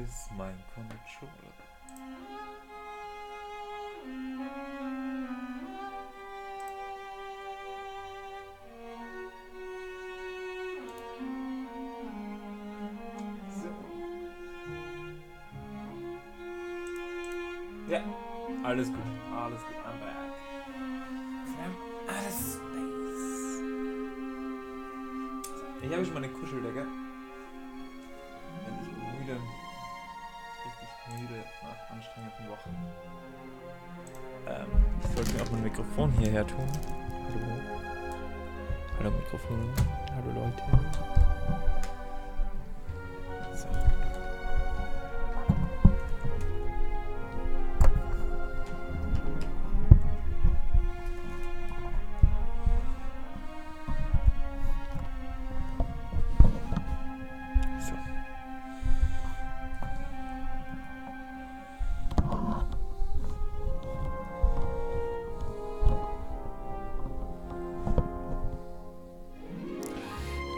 ist mein Controller? So. Ja, alles gut. Alles gut. I'm back. Alles Space. Ich habe schon mal eine Kuscheldecke. Wenn ich müde, richtig müde nach anstrengenden Wochen. Ich sollte mir auch mein Mikrofon hierher tun. Hallo. Hallo Mikrofon. Hallo Leute. So.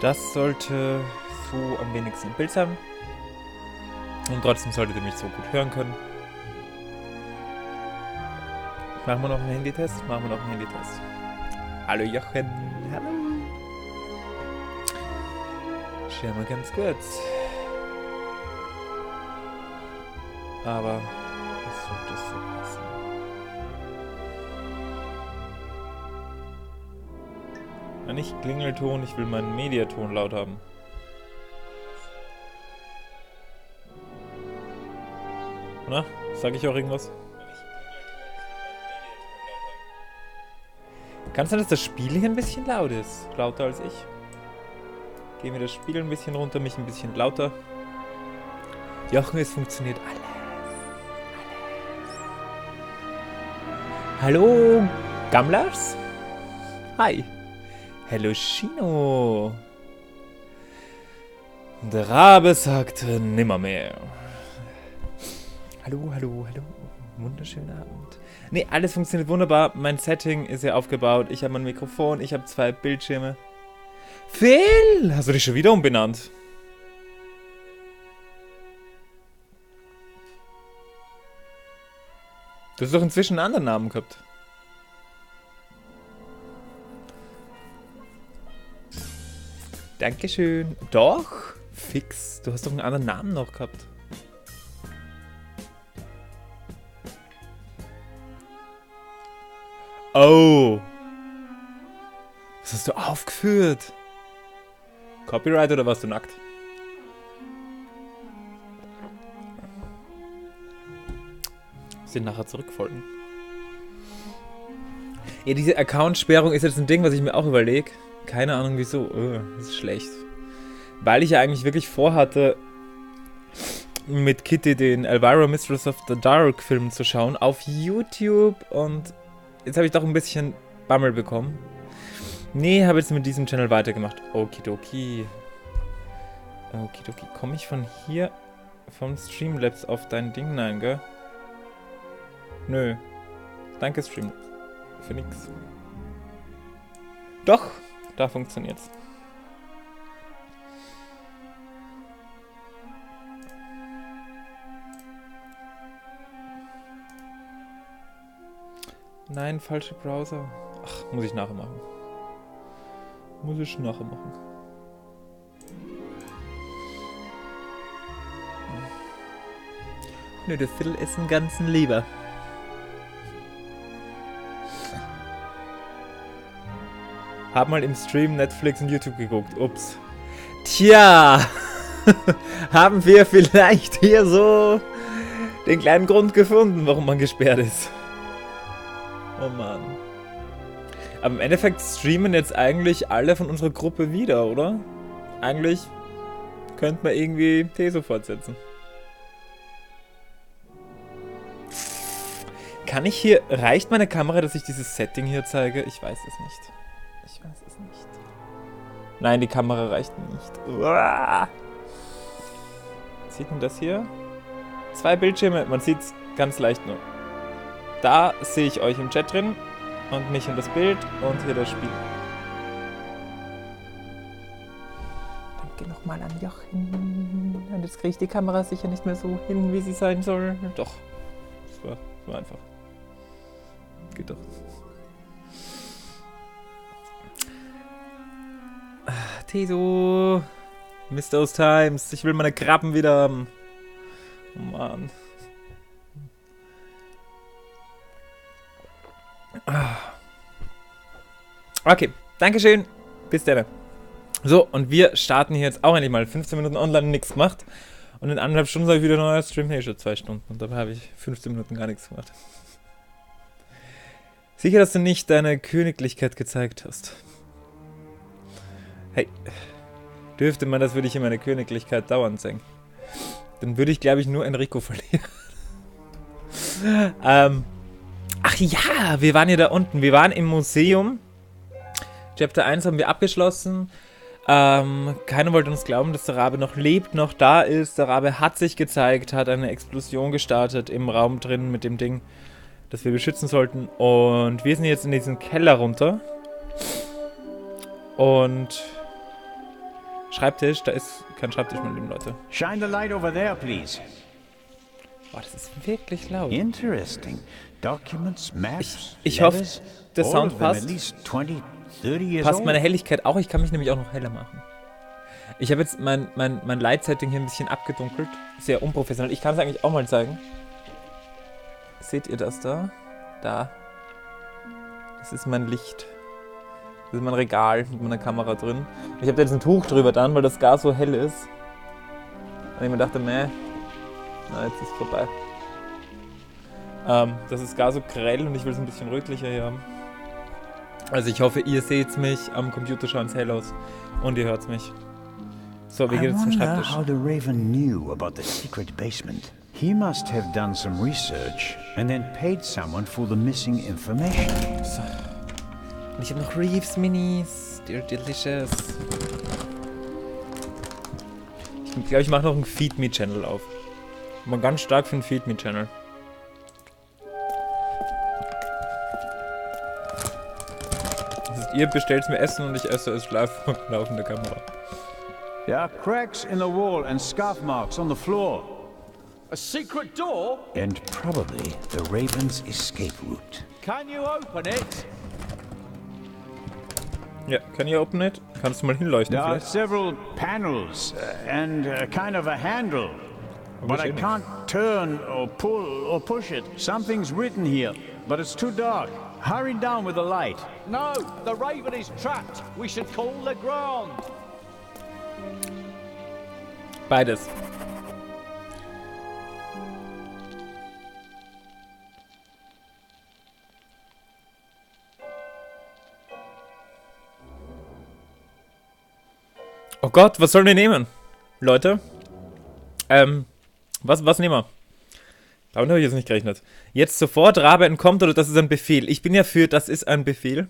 Das sollte so am wenigsten im Bild sein. Und trotzdem solltet ihr mich so gut hören können. Machen wir noch einen Handytest? Hallo Jochen. Hallo. Schauen wir ganz kurz. Aber es sollte so passen. Nicht Klingelton, ich will meinen Mediaton laut haben. Na, sag ich auch irgendwas? Kann es sein, dass das Spiel hier ein bisschen laut ist? Lauter als ich? Gehen wir das Spiel ein bisschen runter, mich ein bisschen lauter. Jochen, es funktioniert alles. Hallo, Gamblers? Hi. Hello, Shino. Der Rabe sagte nimmermehr. Hallo, hallo, hallo. Wunderschönen Abend. Nee, alles funktioniert wunderbar. Mein Setting ist ja aufgebaut. Ich habe mein Mikrofon, ich habe 2 Bildschirme. Phil! Hast du dich schon wieder umbenannt? Du hast doch inzwischen einen anderen Namen gehabt. Dankeschön. Doch? Fix. Du hast doch einen anderen Namen noch gehabt. Oh. Was hast du aufgeführt? Copyright oder warst du nackt? Sind nachher zurückfolgen. Ja, diese Account-Sperrung ist jetzt ein Ding, was ich mir auch überlege. Keine Ahnung wieso. Das ist schlecht. Weil ich ja eigentlich wirklich vorhatte, mit Kitty den Elvira Mistress of the Dark Film zu schauen auf YouTube. Und jetzt habe ich doch ein bisschen Bammel bekommen. Nee, habe jetzt mit diesem Channel weitergemacht. Okidoki. Okidoki. Komme ich von hier, vom Streamlabs auf dein Ding? Nein, gell? Nö. Danke, Streamlabs. Für nix. Doch! Da funktioniert's. Nein, falsche Browser. Ach, muss ich nachher machen. Nö, der Phil ist ein ganzen Lieber. Hab mal im Stream Netflix und YouTube geguckt. Ups. Tja. Haben wir vielleicht hier so den kleinen Grund gefunden, warum man gesperrt ist. Oh Mann. Aber im Endeffekt streamen jetzt eigentlich alle von unserer Gruppe wieder, oder? Eigentlich könnte man irgendwie Teso fortsetzen. Kann ich hier... Reicht meine Kamera, dass ich dieses Setting hier zeige? Ich weiß es nicht. Nein, die Kamera reicht nicht. Uah. Sieht man das hier? 2 Bildschirme, man sieht es ganz leicht nur. Da sehe ich euch im Chat drin und mich und das Bild und hier das Spiel. Danke nochmal an Jochen. Und jetzt kriege ich die Kamera sicher nicht mehr so hin, wie sie sein soll. Doch. Das war einfach. Geht doch. Teso. Miss those times. Ich will meine Krabben wieder haben. Oh Mann. Okay, Dankeschön. Bis dann. So, und wir starten hier jetzt auch endlich mal. 15 Minuten online, nichts gemacht. Und in 1,5 Stunden soll ich wieder ein neuer Stream. Nee, schon 2 Stunden. Und dabei habe ich 15 Minuten gar nichts gemacht. Sicher, dass du nicht deine Königlichkeit gezeigt hast. Hey, dürfte man das, würde ich in meine Königlichkeit dauernd singen. Dann würde ich, glaube ich, nur Enrico verlieren. Ach ja, wir waren ja da unten. Wir waren im Museum. Chapter 1 haben wir abgeschlossen. Keiner wollte uns glauben, dass der Rabe noch lebt, noch da ist. Der Rabe hat sich gezeigt, hat eine Explosion gestartet im Raum drin mit dem Ding, das wir beschützen sollten. Und wir sind jetzt in diesen Keller runter. Und Schreibtisch, da ist kein Schreibtisch, meine lieben Leute. Shine the light over there, please. Boah, das ist wirklich laut. Interesting. Documents, maps, Ich hoffe, letters, der all Sound of them at passt. least 20, 30 years Passt old. meine Helligkeit auch? Ich kann mich nämlich auch noch heller machen. Ich habe jetzt mein Light-Setting hier ein bisschen abgedunkelt. Sehr unprofessionell. Ich kann es eigentlich auch mal zeigen. Seht ihr das da? Da. Das ist mein Licht. Das ist mein Regal mit meiner Kamera drin. Und ich habe da jetzt ein Tuch drüber dann, weil das gar so hell ist. Und ich mir dachte, na, jetzt ist es vorbei. Das ist gar so grell und ich will es ein bisschen rötlicher hier haben. Also ich hoffe, ihr seht mich. Am Computer schaut es hell aus. Und ihr hört mich. So, wir I gehen jetzt zum wonder Schreibtisch. how the Raven knew about the secret basement. He must have done some research and then paid someone for the missing information. So. Und ich habe noch Reeves Minis. They're delicious. Ich glaube, ich mache noch einen Feed Me Channel auf. Ich bin ganz stark für einen Feed Me Channel. Das heißt, ihr bestellt mir Essen und ich esse es live vor laufender Kamera. There are cracks in the wall and scuff marks on the floor. A secret door? And probably the Raven's escape route. Can you open it? Ja, can you open it? Kannst du mal hinleuchten There are vielleicht? several panels and kind of a handle. But I schön. can't turn or pull or push it. Something's written here, but it's too dark. Hurry down with the light. No, the Raven is trapped. We should call Legrand. Beides. Oh Gott, was sollen wir nehmen? Leute? Was nehmen wir? Damit habe ich jetzt nicht gerechnet. Jetzt sofort Rabe entkommt oder das ist ein Befehl? Ich bin ja für, das ist ein Befehl.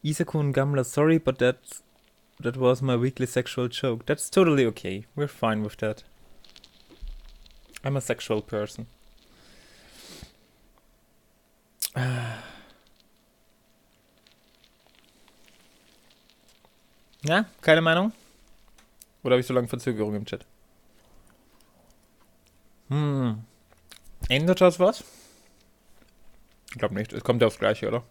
Isakun Gamla, sorry, but that was my weekly sexual joke. That's totally okay. We're fine with that. I'm a sexual person. Ja, keine Meinung? Oder habe ich so lange Verzögerung im Chat? Ändert das was? Ich glaube nicht. Es kommt ja aufs Gleiche, oder?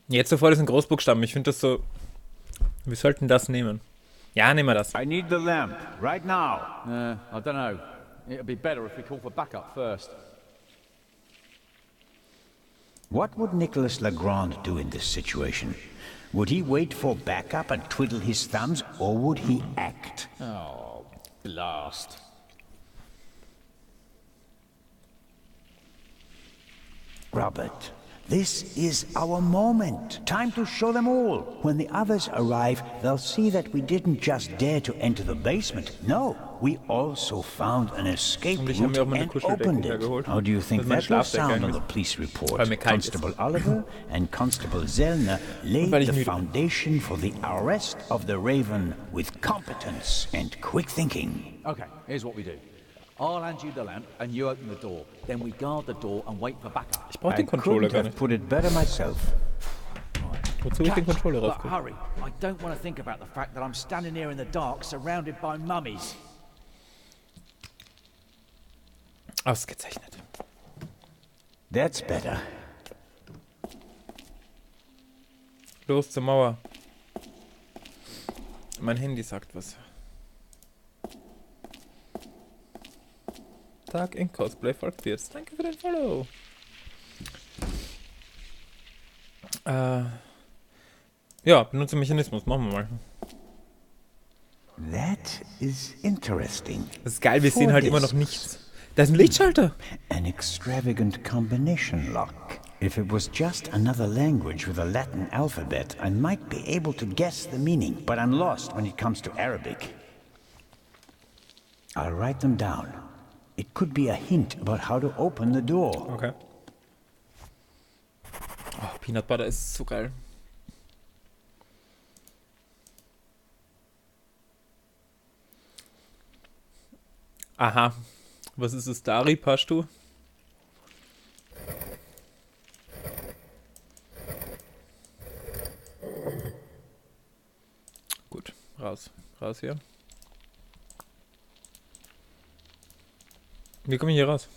Jetzt sofort ist ein Großbuchstaben. Ich finde das so... Wir sollten das nehmen. Ja, nehmen wir das. I need the lamp right now. I don't know. It'd be better if we call for backup first. What would Nicholas Legrand do in this situation? Would he wait for backup and twiddle his thumbs, or would he act? Oh, blast. Robert, This is our moment. Time to show them all. When the others arrive, they'll see that we didn't just dare to enter the basement. No, we also found an escape Und ich habe route mir auch meine and Kuscheldecke opened it. hergeholt. How do you think Das ist mein that will sound on Schlafdeck the police Weil report? mir kalt ist. Constable Oliver and Constable Zellner laid weil ich the müde bin. foundation for the arrest of the Raven with competence and quick thinking. Okay, here's what we do. I'll hand you the lamp and you open the door. Then we guard the door and wait for backup. Ich brauche I den Controller couldn't gar have nicht. put it better myself. Wozu ich den Controller But raufgucke? hurry, I don't want to think about the fact that I'm standing here in the dark surrounded by mummies. Ausgezeichnet. That's better. Los zur Mauer. Mein Handy sagt was. Tag in Cosplay folgt jetzt. Danke für den Follow. Ja, benutze Mechanismus. Machen wir mal. That is interesting. Das ist geil, wir sehen halt immer noch nichts. Da ist ein Lichtschalter. An extravagant combination lock. If it was just another language with a Latin alphabet, I might be able to guess the meaning, but I'm lost when it comes to Arabic. I'll write them down. It could be a hint about how to open the door. Okay. Oh, Peanut Butter ist so geil. Aha. Was ist es, Dari Pashtu? Gut, raus. Raus hier. Wie komme ich hier raus?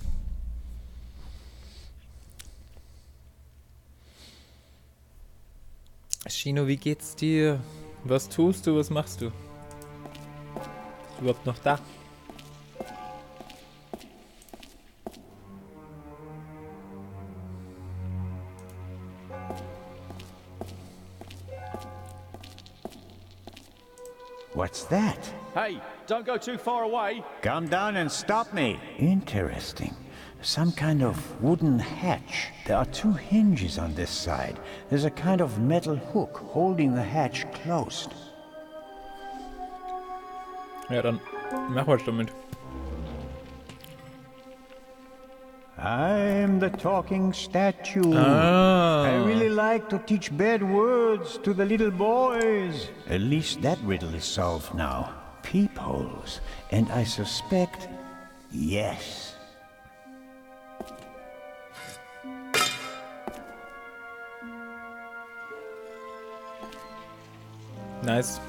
Shino, wie geht's dir? Was tust du? Was machst du? Bist du überhaupt noch da? What's that? Hey, don't go too far away. Come down and stop me. Interesting. Some kind of wooden hatch. There are two hinges on this side. There's a kind of metal hook holding the hatch closed. Ja, dann mach was damit. I'm the talking statue. Ah. I really like to teach bad words to the little boys. At least that riddle is solved now. Peepholes. And I suspect, yes. Nice.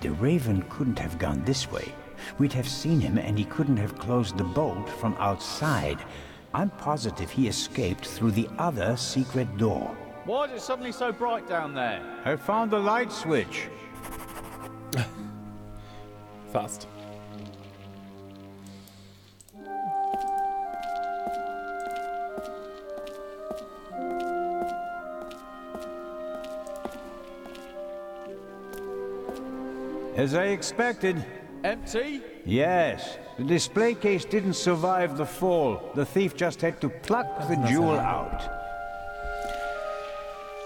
The Raven couldn't have gone this way. We'd have seen him and he couldn't have closed the bolt from outside. I'm positive he escaped through the other secret door. Why is it suddenly so bright down there? I found the light switch. Fast. As I expected. Empty? Yes. The display case didn't survive the fall. The thief just had to pluck the jewel out.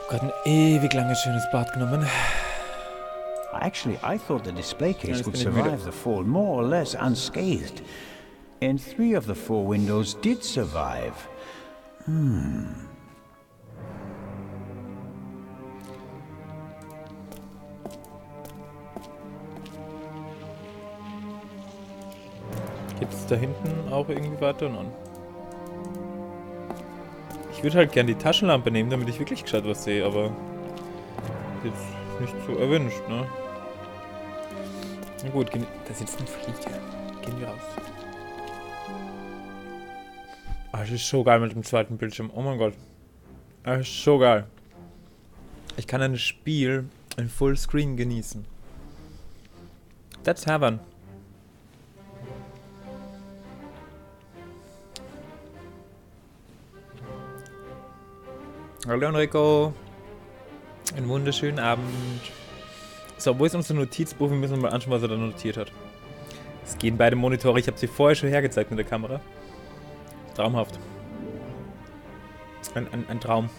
Gott, ein ewig langes schönes Bad genommen. Actually, I thought the display case jetzt would bin ich müde. survive the fall more or less unscathed. And 3 of the 4 windows did survive. Geht's da hinten auch irgendwie weiter? Nein. Ich würde halt gern die Taschenlampe nehmen, damit ich wirklich gescheit was sehe, aber jetzt nicht so erwünscht, ne? Na gut, da sitzt ein Flieger. Gehen wir raus. Ah, das ist so geil mit dem zweiten Bildschirm. Oh mein Gott. Das ist so geil. Ich kann ein Spiel in Fullscreen genießen. That's heaven. Hallo Enrico. Einen wunderschönen Abend. So, wo ist unser Notizbuch? Wir müssen mal anschauen, was er da notiert hat. Es gehen beide Monitore. Ich habe sie vorher schon hergezeigt mit der Kamera. Traumhaft. Ein Traum.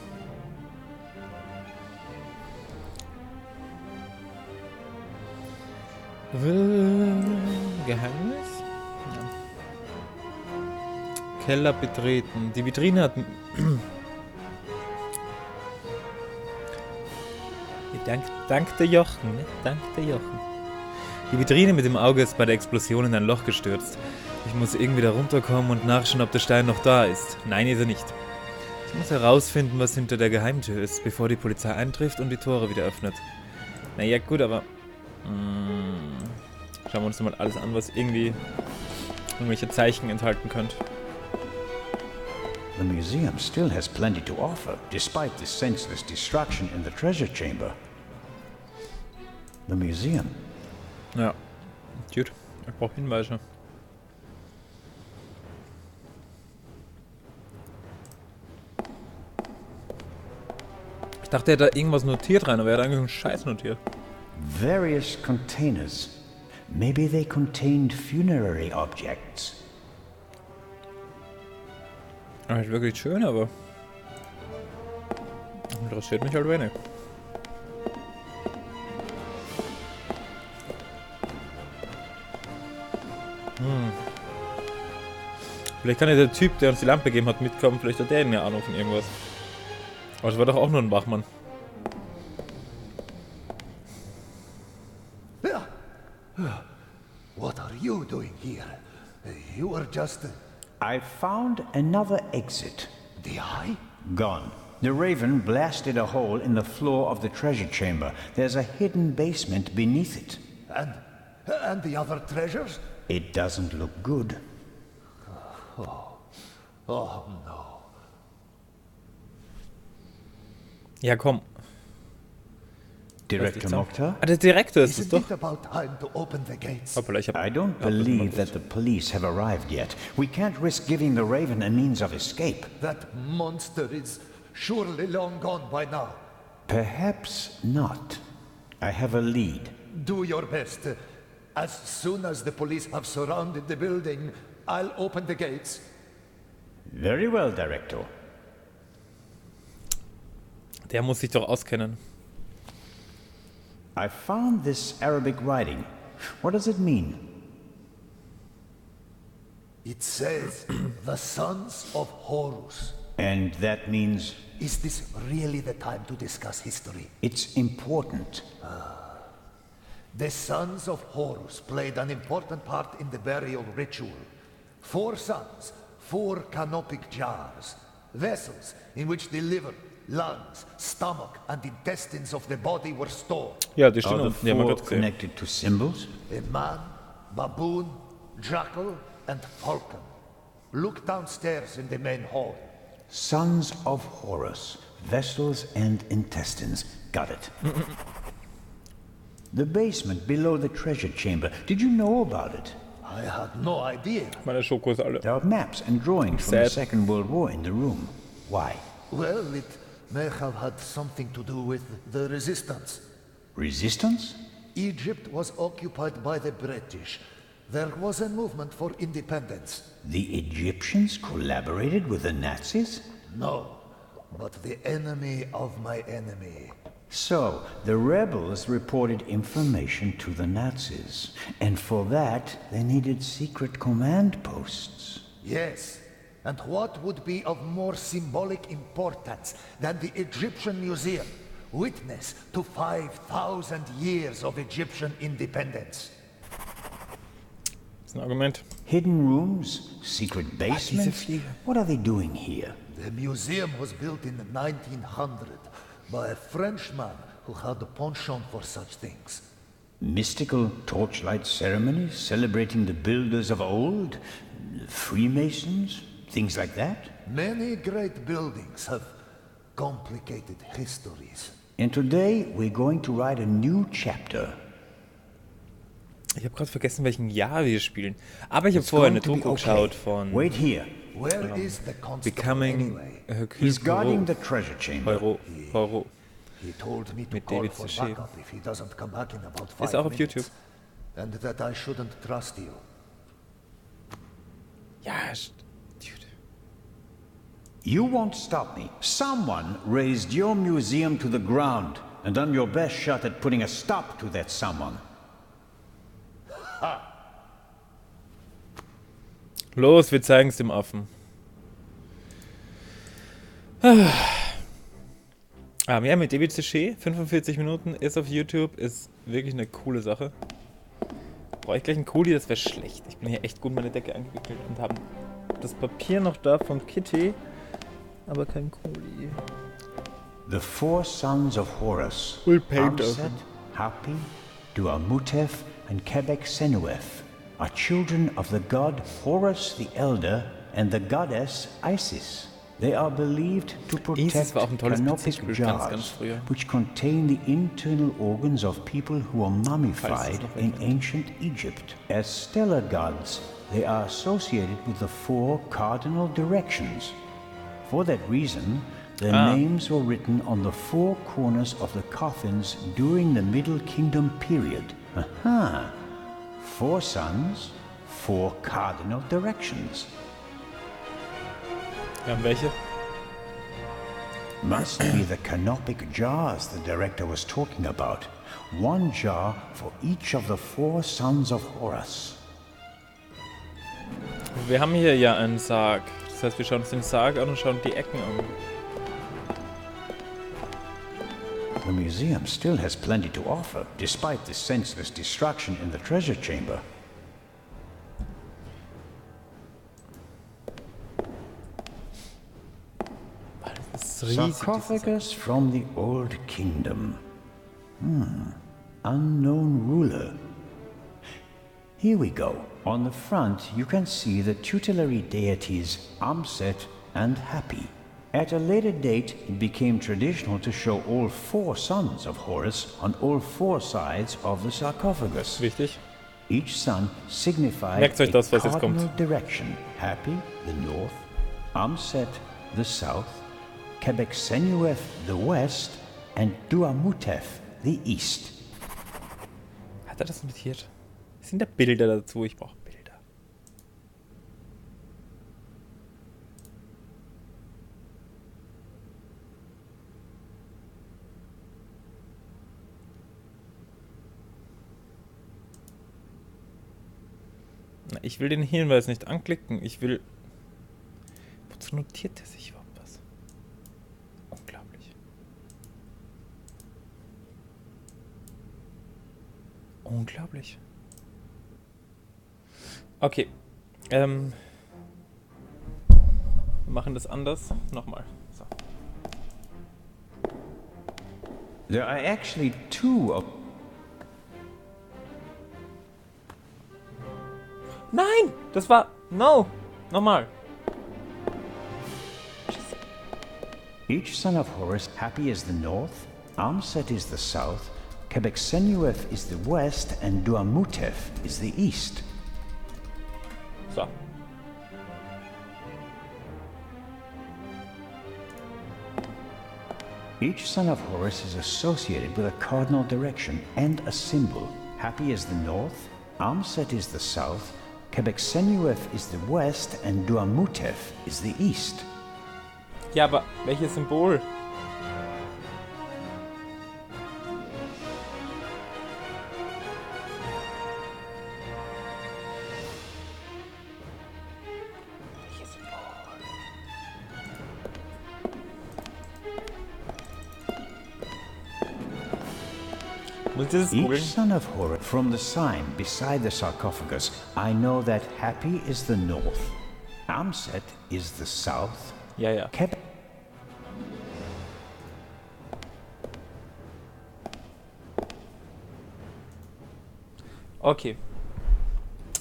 Geheimnis? Ja. Keller betreten. Die Vitrine hat... Dank der Jochen, ne? Dank der Jochen. Die Vitrine mit dem Auge ist bei der Explosion in ein Loch gestürzt. Ich muss irgendwie da runterkommen und nachschauen, ob der Stein noch da ist. Nein, ist er nicht. Ich muss herausfinden, was hinter der Geheimtür ist, bevor die Polizei eintrifft und die Tore wieder öffnet. Naja, gut, aber... schauen wir uns mal alles an, was irgendwie irgendwelche Zeichen enthalten könnte. The museum still has plenty to offer, despite the senseless destruction in the treasure chamber. The museum. Ja, gut. Ich brauche Hinweise. Ich dachte, er hat da irgendwas notiert rein, aber er hat eigentlich einen Scheiß notiert. Various containers. Maybe they contained funerary objects. Halt wirklich schön, aber interessiert mich halt wenig. Vielleicht kann ja der Typ, der uns die Lampe gegeben hat, mitkommen. Vielleicht hat der eine Ahnung von irgendwas. Aber es war doch auch nur ein Wachmann. What are you doing here? You were just... I found another exit. The eye? Gone. The Raven blasted a hole in the floor of the treasure chamber. There's a hidden basement beneath it. And the other treasures? It doesn't look good. Oh no. Ja, komm. Director Mokhtar? Ah, der Direktor ist es Isn't doch. it about time to open the gates? Hoppala, I don't believe that the police have arrived yet. We can't risk giving the Raven a means of escape. That monster is surely long gone by now. Perhaps not. I have a lead. Do your best. As soon as the police have surrounded the building, I'll open the gates. Very well, Director. Der muss sich doch auskennen. I found this Arabic writing. What does it mean? It says, the sons of Horus. And that means Is this really the time to discuss history? it's important. The sons of Horus played an important part in the burial ritual. 4 sons, 4 canopic jars, vessels in which the liver, lungs, stomach, and intestines of the body were stored. Ja, die Are stehen the unten. Die haben wir 4 gerade gesehen. connected to symbols? A man, baboon, jackal, and falcon. Look downstairs in the main hall. Sons of Horus, vessels and intestines. Got it. The basement below the treasure chamber. Did you know about it? I had no idea. Meine Schokos alle. There are maps and drawings from the Sad. Second World War in the room. Why? Well, it may have had something to do with the resistance. Resistance? Egypt was occupied by the British. There was a movement for independence. The Egyptians collaborated with the Nazis? No, but the enemy of my enemy. So, the rebels reported information to the Nazis, and for that, they needed secret command posts. Yes, and what would be of more symbolic importance than the Egyptian Museum, witness to 5,000 years of Egyptian independence? Das ist ein Argument. Hidden rooms? Secret basements? Flieger. What are they doing here? The museum was built in 1900 by a Frenchman who had a penchant for such things. Mystical torchlight ceremonies celebrating the builders of old? Freemasons? Things like that? Many great buildings have complicated histories. And today, we're going to write a new chapter. Ich habe gerade vergessen, welchen Jahr wir spielen. Aber ich habe vorher eine Going to be Doku geschaut von Wait here. Where is the constable Becoming anyway? Hercule He's guarding Poirot. the treasure chamber. Poirot. He told me to Mit call David for Suchet. backup if he doesn't come back in about 5 Ist auch auf minutes. YouTube. And that I shouldn't trust you. Ja, dude. You won't stop me. Someone raised your museum to the ground and done your best shot at putting a stop to that someone. Los, wir zeigen es dem Affen. Ja, mit David Suchet, 45 Minuten, ist auf YouTube, ist wirklich eine coole Sache. Brauche ich gleich einen Kuli, das wäre schlecht. Ich bin hier echt gut meine Decke eingewickelt und habe das Papier noch da von Kitty, aber kein Kuli. The four sons of Horus, We'll paint Amset, Hapi, Duamutef, and Kebek Senuef, are children of the god Horus the Elder and the goddess Isis. They are believed to protect war auch ein tolles canopic PC-Spiel, jars, ganz früher. which contain the internal organs of people who were mummified noch in ancient Egypt. As stellar gods, they are associated with the four cardinal directions. For that reason, their names were written on the four corners of the coffins during the Middle Kingdom period. Aha! Four sons, four cardinal directions. Wir haben welche? Must be the canopic jars the director was talking about. One jar for each of the four sons of Horus. Wir haben hier ja einen Sarg. Das heißt, wir schauen uns den Sarg an und schauen die Ecken an. The museum still has plenty to offer, despite the senseless destruction in the treasure chamber. Das ist riesig. Sarcophagus from the Old Kingdom. Unknown ruler. Here we go. On the front, you can see the tutelary deities Amset and Hapi. At a later date, it became traditional to show all four sons of Horus on all four sides of the sarcophagus. Wichtig. Each son signified Merkt euch das, was jetzt cardinal kommt. direction. Hapi, the north, Amset, the south, Kebeksenuef, the west, and Duamutef, the east. Hat er das notiert? Sind da Bilder dazu? Ich brauche Bilder. Na, ich will den Hinweis nicht anklicken. Ich will... Wozu notiert er sich überhaupt was? Unglaublich. Unglaublich. Okay. Wir machen das anders. Nochmal. So. There are actually two of... Nein! Das war... No! Nochmal. Each son of Horus, Hapi is the north, Amset is the south, Kebeksenuef is the west, and Duamutef is the east. So. Each son of Horus is associated with a cardinal direction and a symbol. Hapi is the north, Amset is the south, Kebeksenuef is the west, and Duamutef is the east. Ja, aber welches Symbol? Welches Symbol? Muss ich das Each googeln? son of Horus, from the sign beside the sarcophagus, I know that Hapi is the north, Amset is the south, Ja, ja. Keb Okay.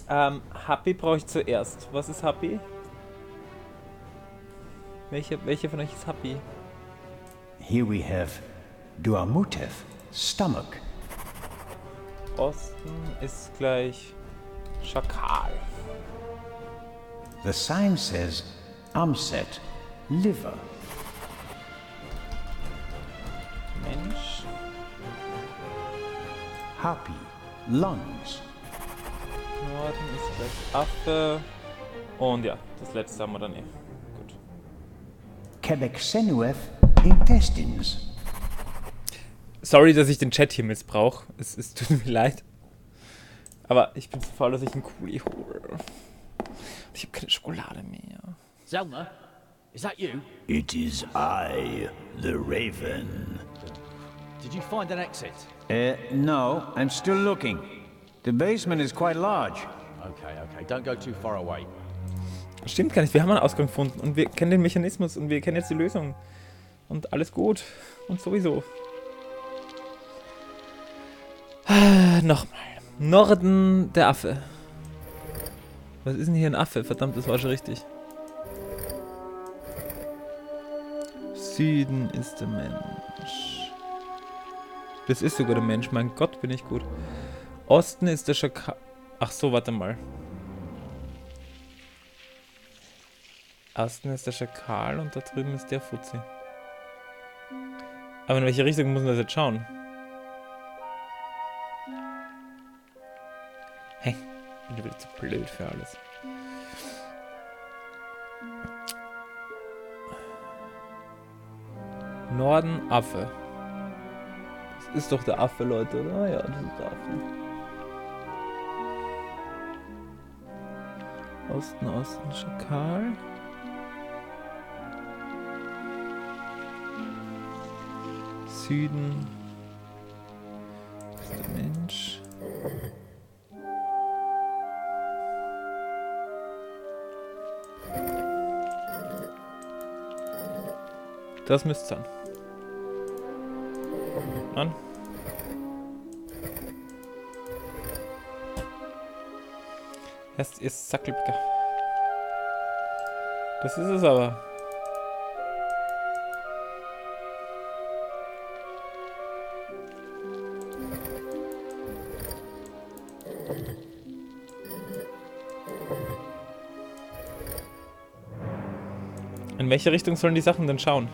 Happy brauche ich zuerst. Was ist Happy? Welche von euch ist Happy? Here we have Duamutef, stomach. Osten ist gleich Schakal. The sign says Amset, liver. Mensch. Hapi, lungs. Norden ist gleich Affe. Und ja, das letzte haben wir dann eh. Gut. Quebec-Senuef intestines. Sorry, dass ich den Chat hier missbrauche. Es tut mir leid. Aber ich bin zu faul, dass ich einen Kuli hole. Ich habe keine Schokolade mehr. Zelna, is that you? It is I, the Raven. Did you find an exit? No, I'm still looking. The basement is quite large. Okay. Don't go too far away. Stimmt gar nicht, wir haben einen Ausgang gefunden und wir kennen den Mechanismus und wir kennen jetzt die Lösung. Und alles gut. Und sowieso. Nochmal. Norden der Affe. Was ist denn hier ein Affe? Verdammt, das war schon richtig. Süden ist der Mensch. Das ist sogar der Mensch. Mein Gott, bin ich gut. Osten ist der Schakal. Ach so, warte mal. Osten ist der Schakal und da drüben ist der Fuzzi. Aber in welche Richtung muss man das jetzt schauen? Hey, bin ich wieder zu blöd für alles. Norden Affe. Das ist doch der Affe, Leute, oder? Ja, das ist der Affe. Osten, Schakal. Süden ist der Mensch. Das müsste sein. An. Erst ist Sackelbäcker. Das ist es aber. In welche Richtung sollen die Sachen denn schauen?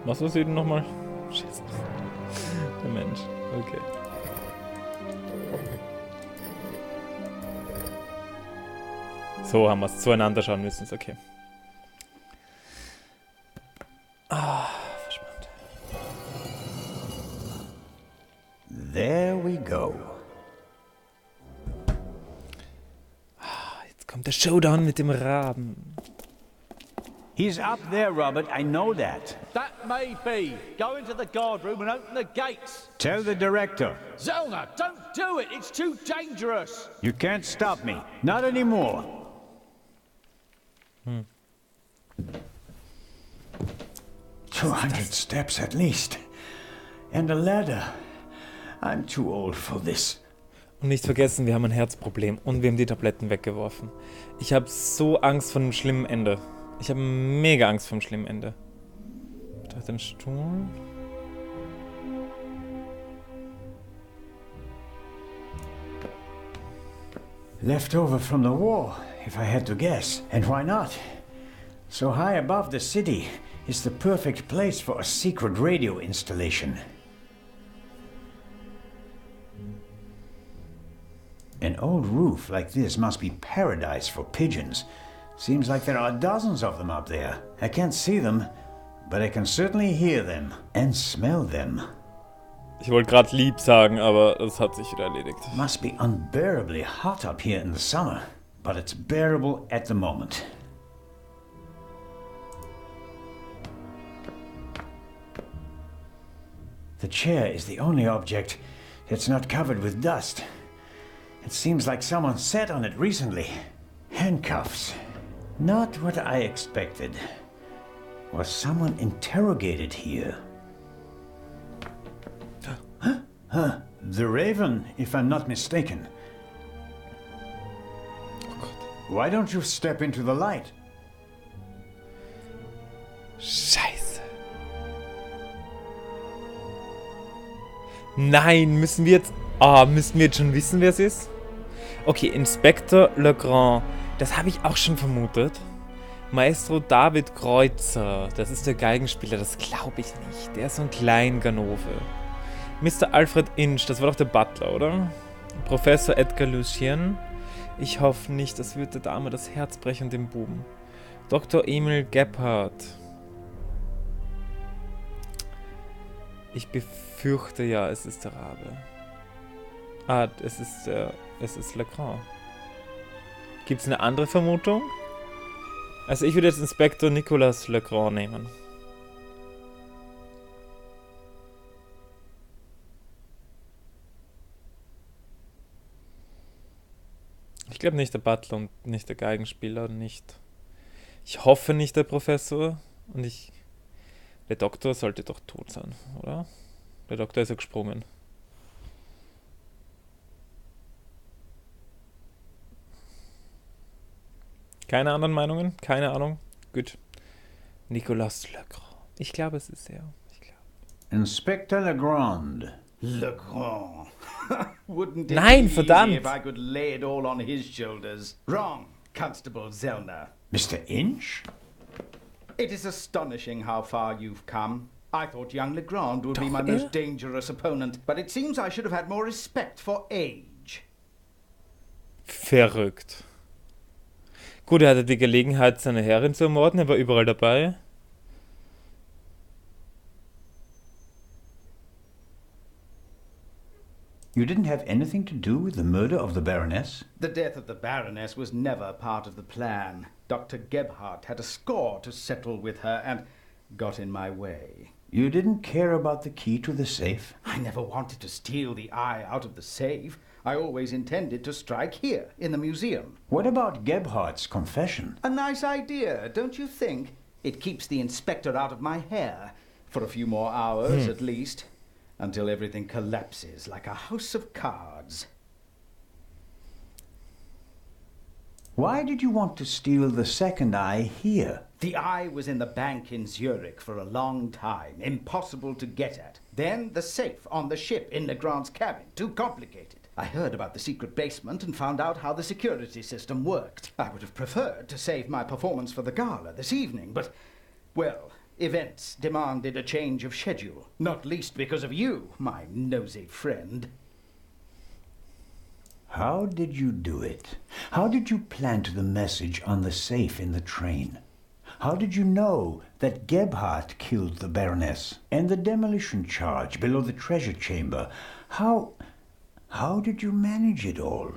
Was war Süden nochmal? Scheiße. Der Mensch. Okay. So haben wir es zueinander schauen müssen. Okay. Verspannt. There we go. Jetzt kommt der Showdown mit dem Raben. He's up there, Robert. I know that. That may be. Go into the guard room and open the gates. Tell the director. Zelna, don't do it. It's too dangerous. You can't stop me. Not anymore. 200 steps at least. And a ladder. I'm too old for this. Und nicht vergessen, wir haben ein Herzproblem und wir haben die Tabletten weggeworfen. Ich habe so Angst vor einem schlimmen Ende. Ich habe mega Angst vor einem schlimmen Ende. Da ist ein Stuhl. Left over from the war, if I had to guess. And why not? So high above the city is the perfect place for a secret radio installation. An old roof like this must be paradise for pigeons. Seems like there are dozens of them up there. I can't see them, but I can certainly hear them and smell them. Ich wollte gerade lieb sagen, aber das hat sich wieder erledigt. Must be unbearably hot up here in the summer, but it's bearable at the moment. The chair is the only object that's not covered with dust. It seems like someone sat on it recently. Handcuffs. Not what I expected. Was someone interrogated here? The Raven, if I'm not mistaken. Why don't you step into the light? Scheiße. Nein, müssen wir jetzt... müssen wir jetzt schon wissen, wer es ist? Okay, Inspektor Legrand. Das habe ich auch schon vermutet. Maestro David Kreuzer. Das ist der Geigenspieler, das glaube ich nicht. Der ist so ein klein Ganove. Mr. Alfred Inch, das war doch der Butler, oder? Professor Edgar Lucien. Ich hoffe nicht, das wird der Dame das Herz brechen, dem Buben. Dr. Emil Gebhardt. Ich befürchte ja, es ist der Rabe. Ah, es ist Legrand. Gibt es eine andere Vermutung? Also ich würde jetzt Inspektor Nicolas Legrand nehmen. Ich glaube nicht der Butler und nicht der Geigenspieler, nicht. Ich hoffe nicht der Professor und der Doktor sollte doch tot sein, oder? Der Doktor ist ja gesprungen. Keine anderen Meinungen? Keine Ahnung? Gut. Nicolas Legrand. Ich glaube, es ist er. Inspector Legrand. Legrand. Wouldn't it Nein, be verdammt. easy if I could lay it all on his shoulders? Wrong, Constable Zellner. Mr. Inch? It is astonishing how far you've come. I thought young Legrand would be my most dangerous opponent, but it seems I should have had more respect for age. Verrückt. Gut, er hatte die Gelegenheit, seine Herrin zu ermorden, er war überall dabei. You didn't have anything to do with the murder of the Baroness? The death of the Baroness was never part of the plan. Dr. Gebhardt had a score to settle with her and got in my way. You didn't care about the key to the safe? I never wanted to steal the eye out of the safe. I always intended to strike here, in the museum. What about Gebhardt's confession? A nice idea, don't you think? It keeps the inspector out of my hair. For a few more hours, at least. Until everything collapses like a house of cards. Why did you want to steal the second eye here? The eye was in the bank in Zurich for a long time. Impossible to get at. Then the safe on the ship in Legrand's cabin. Too complicated. I heard about the secret basement and found out how the security system worked. I would have preferred to save my performance for the gala this evening, but, well, events demanded a change of schedule. Not least because of you, my nosy friend. How did you do it? How did you plant the message on the safe in the train? How did you know that Gebhardt killed the Baroness? And the demolition charge below the treasure chamber? How did you manage it all?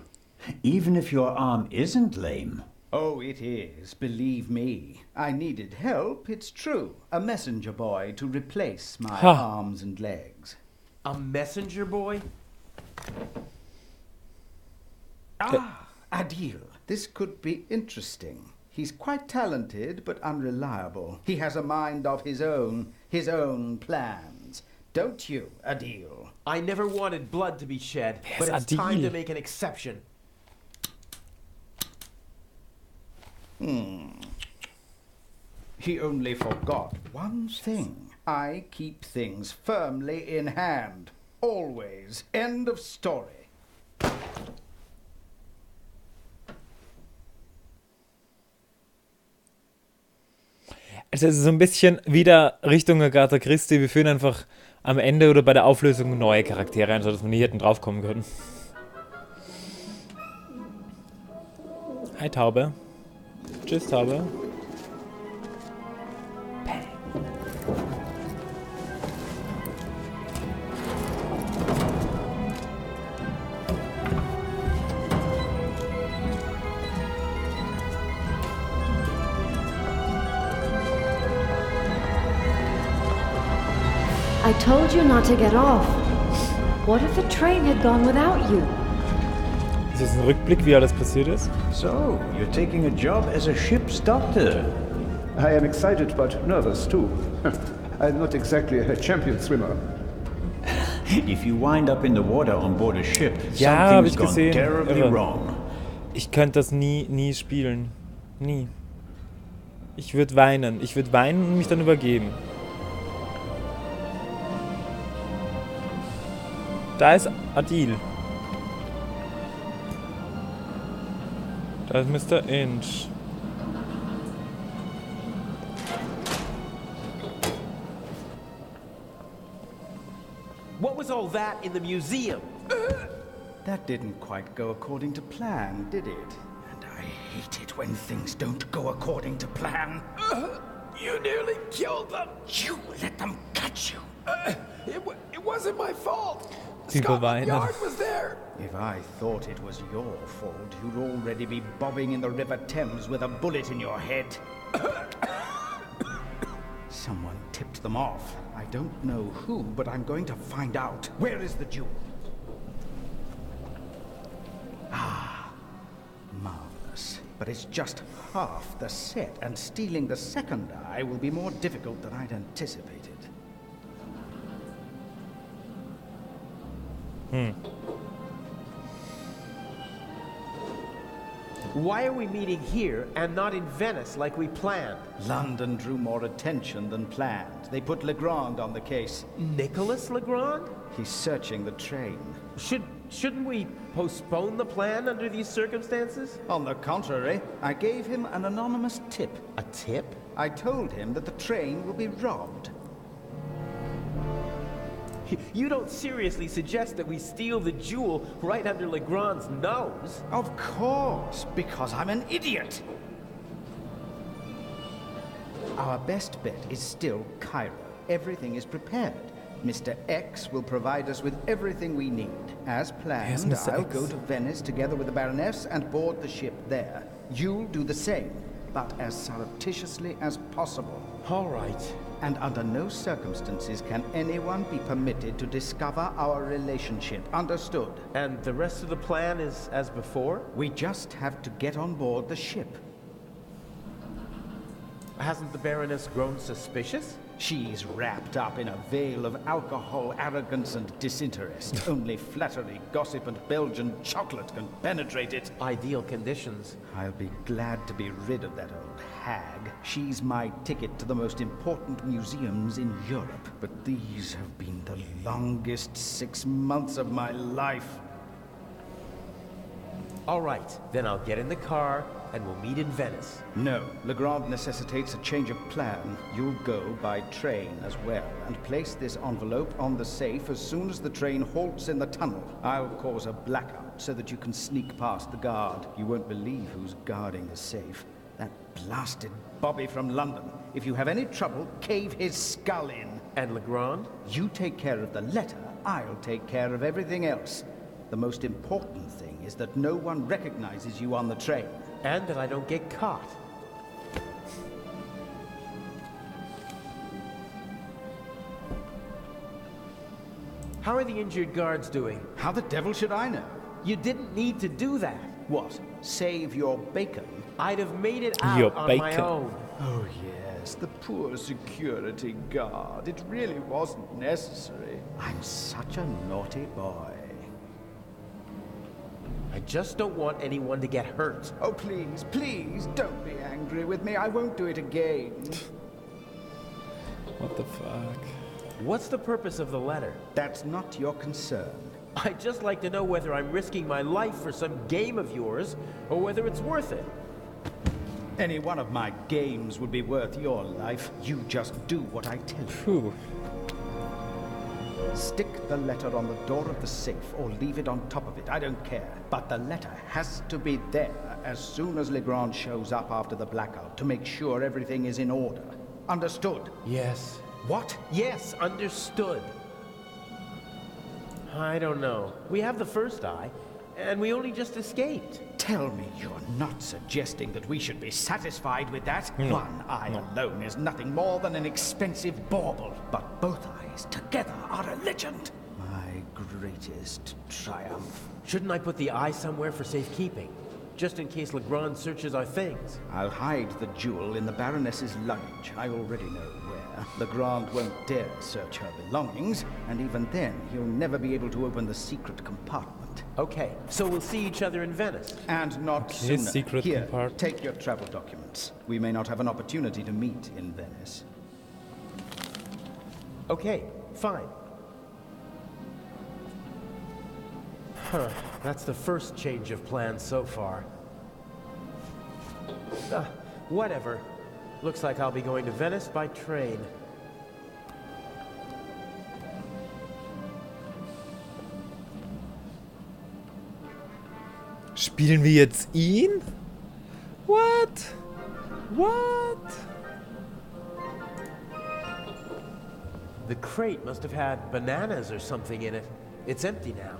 Even if your arm isn't lame. Oh, it is, believe me. I needed help, it's true. A messenger boy to replace my arms and legs. A messenger boy? Ah, Adil. This could be interesting. He's quite talented, but unreliable. He has a mind of his own plans. Don't you, Adil? I never wanted blood to be shed, but it's time to make an exception. He only forgot one thing. I keep things firmly in hand. Always. End of story. Also es ist so ein bisschen wieder Richtung Agatha Christie. Wir führen einfach am Ende oder bei der Auflösung neue Charaktere ein, sodass wir nie hätten draufkommen können. Hi Taube. Tschüss Taube. I told you not to get off. What if the train had gone without you? Ist das ein Rückblick, wie alles passiert ist? So, you're taking a job as a ship's doctor. I am excited but nervous too. I'm not exactly a champion swimmer. If you wind up in the water on board a ship, Ja, habe something's ich gone gesehen. terribly wrong. Ich könnte das nie spielen. Nie. Ich würde weinen. Ich würde weinen und mich dann übergeben. Da ist Adil. Da ist Mr. Inch. What was all that in the museum? That didn't quite go according to plan, did it? And I hate it when things don't go according to plan. You nearly killed them. You let them catch you. It wasn't my fault. People Scotland weinen. Yard was there. If I thought it was your fault, you'd already be bobbing in the River Thames with a bullet in your head. Someone tipped them off. I don't know who, but I'm going to find out. Where is the jewel? Ah, marvelous. But it's just half the set, and stealing the second eye will be more difficult than I'd anticipated. Why are we meeting here and not in Venice like we planned? London drew more attention than planned. They put Legrand on the case. Nicholas Legrand? He's searching the train. Shouldn't we postpone the plan under these circumstances? On the contrary, I gave him an anonymous tip. A tip? I told him that the train will be robbed. You don't seriously suggest that we steal the jewel right under Legrand's nose? Of course, because I'm an idiot. Our best bet is still Cairo. Everything is prepared. Mr. X will provide us with everything we need. As planned, Yes, Mr. I'll X. go to Venice together with the Baroness and board the ship there. You'll do the same, but as surreptitiously as possible. All right. And under no circumstances can anyone be permitted to discover our relationship. Understood? And the rest of the plan is as before? We just have to get on board the ship. Hasn't the Baroness grown suspicious? She's wrapped up in a veil of alcohol, arrogance, and disinterest. Only flattery, gossip, and Belgian chocolate can penetrate it. Ideal conditions. I'll be glad to be rid of that old hag. She's my ticket to the most important museums in Europe. But these have been the longest 6 months of my life. All right, then I'll get in the car and we'll meet in Venice. No, Legrand necessitates a change of plan. You'll go by train as well, and place this envelope on the safe as soon as the train halts in the tunnel. I'll cause a blackout so that you can sneak past the guard. You won't believe who's guarding the safe. That blasted Bobby from London. If you have any trouble, cave his skull in. And Legrand? You take care of the letter, I'll take care of everything else. The most important thing is that no one recognizes you on the train. And that I don't get caught. How are the injured guards doing? How the devil should I know? You didn't need to do that. What? Save your bacon? I'd have made it out Your on my bacon. own. Oh yes, the poor security guard. It really wasn't necessary. I'm such a naughty boy. I just don't want anyone to get hurt. Oh please, please, don't be angry with me. I won't do it again. What the fuck? What's the purpose of the letter? That's not your concern. I'd just like to know whether I'm risking my life for some game of yours, or whether it's worth it. Any one of my games would be worth your life. You just do what I tell you. Phew. Stick the letter on the door of the safe or leave it on top of it. I don't care. But the letter has to be there as soon as Legrand shows up after the blackout to make sure everything is in order. Understood? Yes. What? Yes, understood. I don't know. We have the first eye, and we only just escaped. Tell me you're not suggesting that we should be satisfied with that? One eye alone is nothing more than an expensive bauble. But both eyes together are a legend. My greatest triumph. Shouldn't I put the eye somewhere for safekeeping? Just in case Legrand searches our things. I'll hide the jewel in the Baroness's luggage. I already know where. Legrand won't dare search her belongings, and even then, he'll never be able to open the secret compartment. Okay, so we'll see each other in Venice. And not Okay, sooner. secret Here, compartment. take your travel documents. We may not have an opportunity to meet in Venice. Okay, fine. Huh, that's the first change of plans so far. Whatever. Looks like I'll be going to Venice by train. Spielen wir jetzt ihn? What? What? The crate must have had bananas or something in it. It's empty now.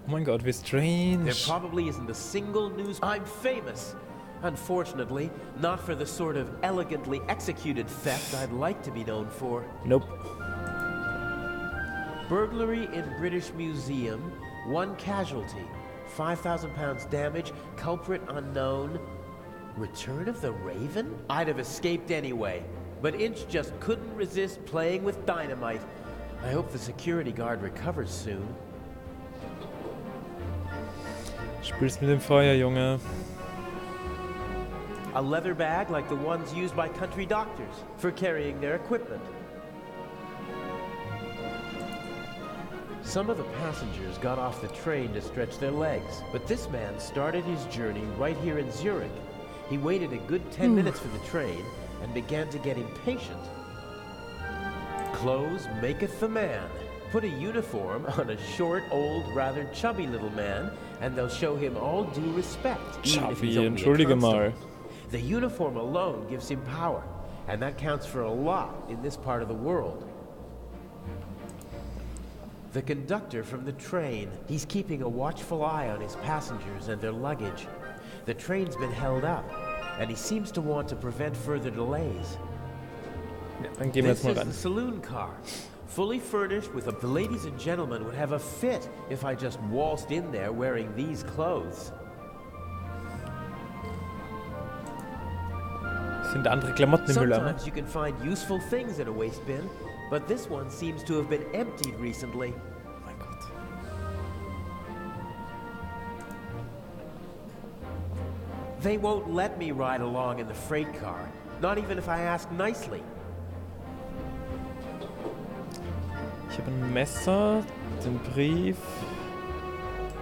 Oh mein Gott, wie strange. There probably isn't a single news. I'm famous. Unfortunately, not for the sort of elegantly executed theft I'd like to be known for. Nope. Burglary in British Museum, 1 casualty, £5,000 damage, culprit unknown. Return of the Raven? I'd have escaped anyway, but Inch just couldn't resist playing with dynamite. I hope the security guard recovers soon. Spielst mit dem Feuer, Junge. A leather bag like the ones used by country doctors for carrying their equipment. Some of the passengers got off the train to stretch their legs, but this man started his journey right here in Zurich. He waited a good 10 minutes for the train and began to get impatient. Clothes maketh the man. Put a uniform on a short, old, rather chubby little man, and they'll show him all due respect, even if he's Chubby, only a entschuldige mal. constable. The uniform alone gives him power, and that counts for a lot in this part of the world. The conductor from the train, he's keeping a watchful eye on his passengers and their luggage. The train's been held up, and he seems to want to prevent further delays. Ja, dann gehen wir This jetzt mal is the ran. saloon car, fully furnished with the ladies and gentlemen would have a fit if I just waltzed in there wearing these clothes. Sind andere Klamotten im Müller, ne? Sometimes you can find useful things in a waste bin, but this one seems to have been emptied recently. Oh mein Gott. They won't let me ride along in the freight car, not even if I ask nicely. Ich habe ein Messer, den Brief.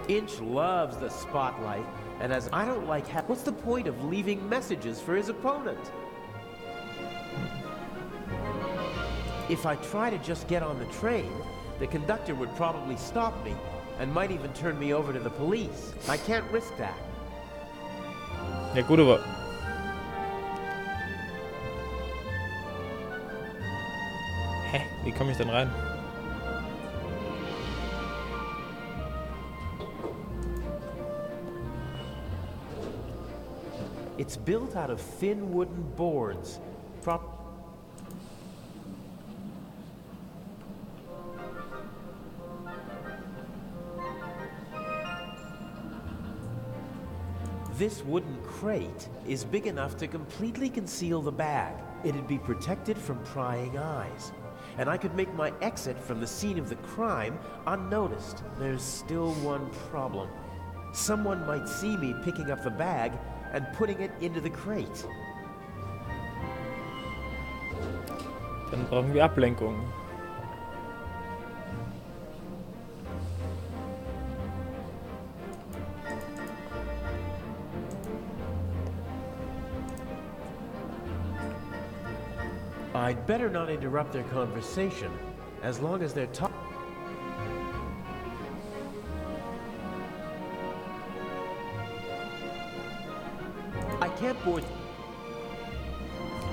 Inch loves the spotlight, and as I don't like what's the point of leaving messages for his opponent? If I try to just get on the train, the conductor would probably stop me and might even turn me over to the police. I can't risk that. Ja gut, aber... Hä? Wie komme ich denn rein? It's built out of thin wooden boards. This wooden crate is big enough to completely conceal the bag. It'd be protected from prying eyes. And I could make my exit from the scene of the crime unnoticed. There's still one problem. Someone might see me picking up the bag and putting it into the crate. Dann brauchen wir Ablenkung. I'd better not interrupt their conversation, as long as they're talking. I can't board.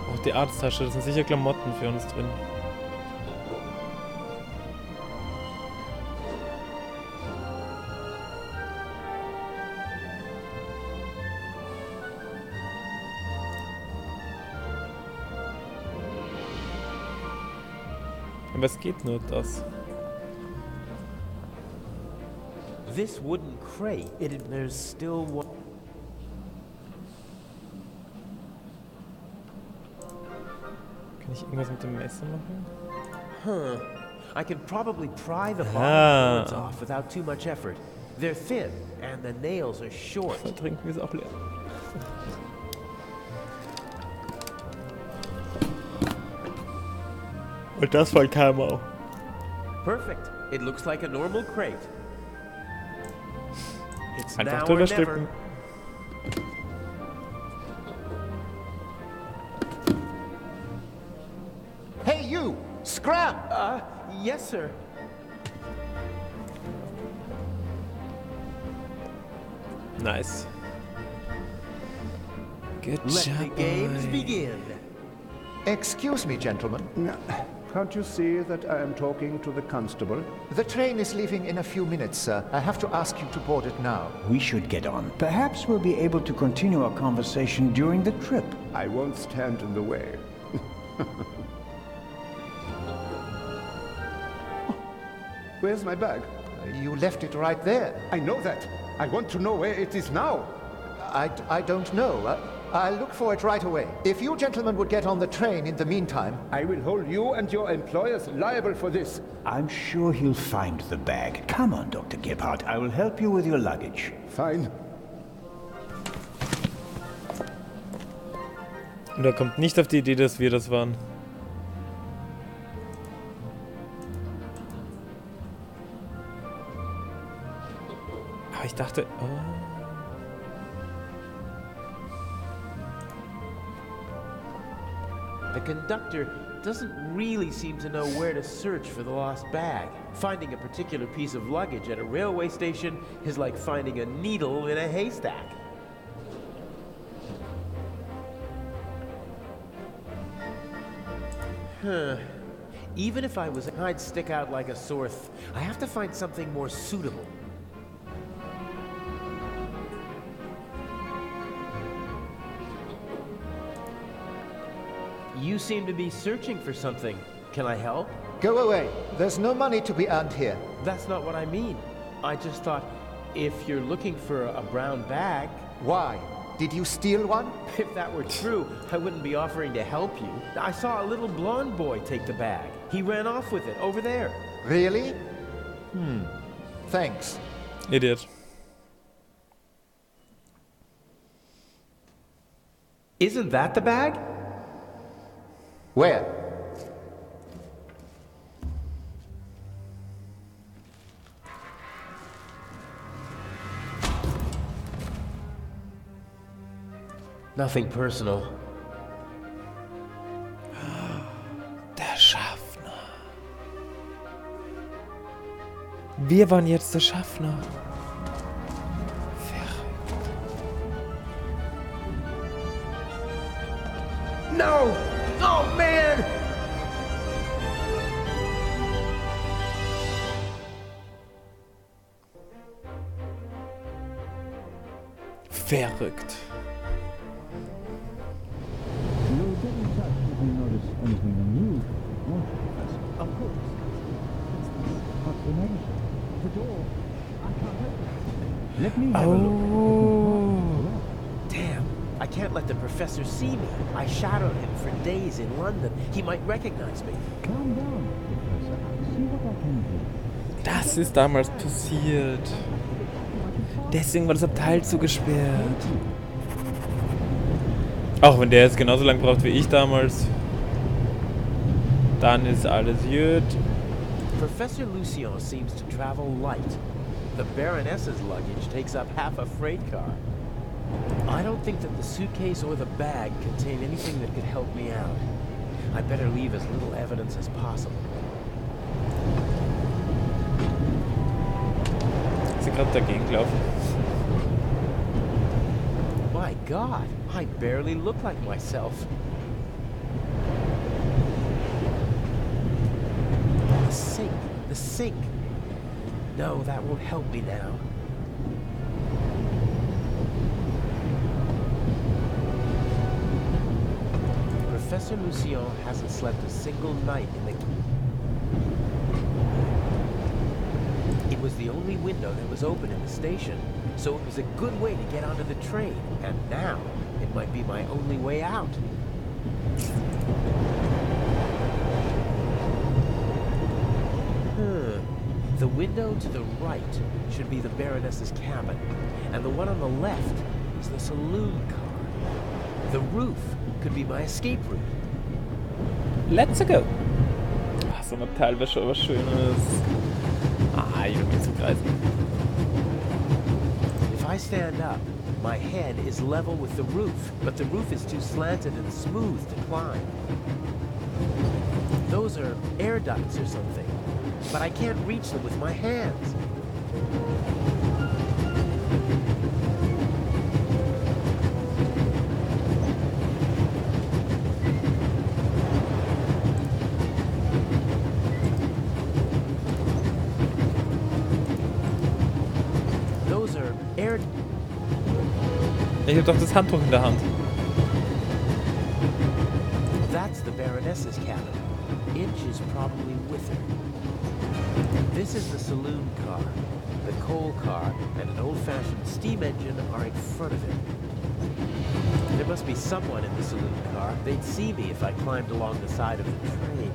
Oh, die Arzttasche, da sind sicher Klamotten für uns drin. Aber es geht nur das. This wooden crate, there's still one. Kann ich irgendwas mit dem Messer machen? Huh. I can probably pry the bottom boards off without too much effort. They're thin, and the nails are short. Dann trinken wir es auch leer. Und das war KMO. Perfect. It looks like a normal crate. It's Einfach now or drüber never. stülpen. Hey, you! Scram! Yes, sir. Nice. Good Let job, the games boy. begin. Excuse me, gentlemen. Can't you see that I am talking to the constable? The train is leaving in a few minutes, sir. I have to ask you to board it now. We should get on. Perhaps we'll be able to continue our conversation during the trip. I won't stand in the way. Where's my bag? You left it right there. I know that. I want to know where it is now. I don't know. I'll look for it right away. If you gentlemen would get on the train in the meantime... I will hold you and your employers liable for this. I'm sure he'll find the bag. Come on, Dr. Gebhardt. I will help you with your luggage. Fine. Und er kommt nicht auf die Idee, dass wir das waren. Aber ich dachte... Oh. The conductor doesn't really seem to know where to search for the lost bag. Finding a particular piece of luggage at a railway station is like finding a needle in a haystack. Even if I was, I'd stick out like a sore I have to find something more suitable. You seem to be searching for something. Can I help? Go away. There's no money to be earned here. That's not what I mean. I just thought, if you're looking for a brown bag... Why? Did you steal one? If that were true, I wouldn't be offering to help you. I saw a little blonde boy take the bag. He ran off with it, over there. Really? Thanks. Idiot. Isn't that the bag? Where? Nothing personal. Der Schaffner. Wir waren jetzt der Schaffner. No! Oh, man! Verrückt. Oh. Damn, I can't let the professor see me. I shadowed him for days in London. He might recognize me. Calm down, Professor. See what I can do. Das ist damals passiert. Deswegen war das Abteil zugesperrt. Auch wenn der jetzt genauso lang braucht wie ich damals, dann ist alles gut. Professor Lucien seems to travel light. The Baroness's luggage takes up half a freight car. I don't think that the suitcase or the bag contain anything that could help me out. I better leave as little evidence as possible. Ist sie gerade dagegen gelaufen? My God, I barely look like myself. The sink, the sink. No, that won't help me now. Professor Lucien hasn't slept a single night in the... It was the only window that was open in the station, so it was a good way to get onto the train. And now, it might be my only way out. The window to the right should be the Baroness's cabin, and the one on the left is the saloon car. The roof could be my escape route. Let's go! Ach, so ein Abteil wäre schon was Schönes. Ah, ich will mich zugreifen. If I stand up, my head is level with the roof, but the roof is too slanted and smooth to climb. Those are air ducts or something, but I can't reach them with my hands. Ich habe doch das Handtuch in der Hand. That's the Baroness's cabin. Inch is probably with her. This is the saloon car. The coal car and an old-fashioned steam engine are in front of it. There must be someone in the saloon car. They'd see me if I climbed along the side of the train.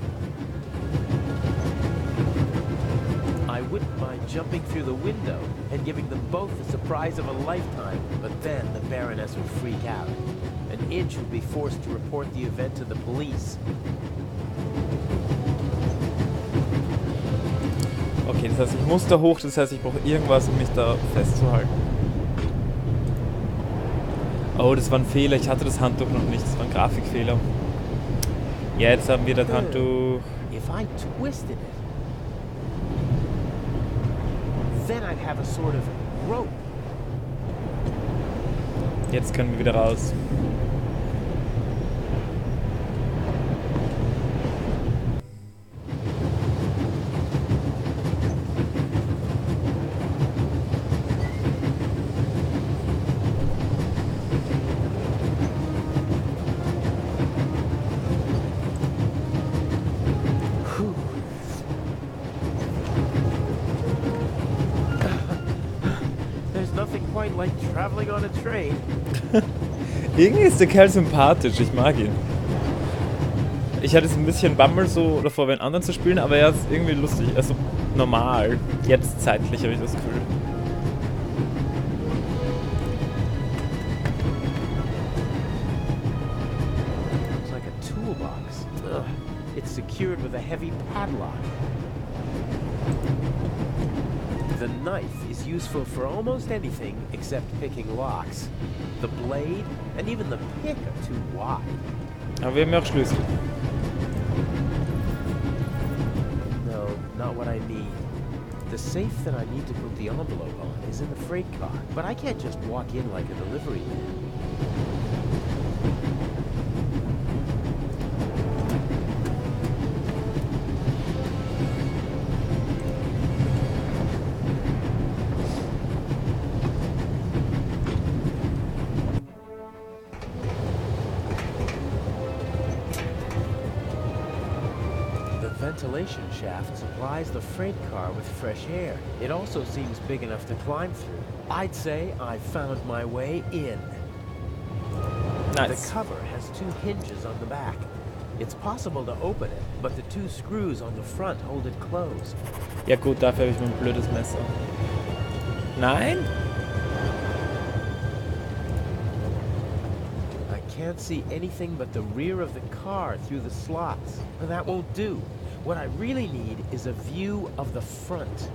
I wouldn't mind jumping through the window and giving them both the surprise of a lifetime, but then the Baroness would freak out. And Inch would be forced to report the event to the police. Okay, das heißt, ich muss da hoch, das heißt, ich brauche irgendwas, um mich da festzuhalten. Oh, das war ein Fehler, ich hatte das Handtuch noch nicht, das war ein Grafikfehler. Jetzt haben wir das Handtuch. If I twisted it, then I'd have a sort of rope. Jetzt können wir wieder raus. Like traveling on a train. Irgendwie ist der Kerl sympathisch, ich mag ihn. Ich hatte es ein bisschen Bammel so davor, wenn anderen zu spielen, aber er ist irgendwie lustig, also normal. Jetzt zeitlich habe ich das Gefühl. Looks like a toolbox. Ugh. It's secured with a heavy padlock. The knife is useful for almost anything except picking locks. The blade and even the pick are too wide. Aber wir haben ja auch Schlüssel. No, not what I need. The safe that I need to put the envelope on is in the freight car, but I can't just walk in like a delivery man. Ventilation shaft supplies the freight car with fresh air. It also seems big enough to climb through. I'd say I found my way in. Nice. The cover has two hinges on the back. It's possible to open it, but the two screws on the front hold it closed. Ja gut, dafür habe ich mein blödes Messer. Nein? I can't see anything but the rear of the car through the slots. And that won't do. What I really need is a view of the front.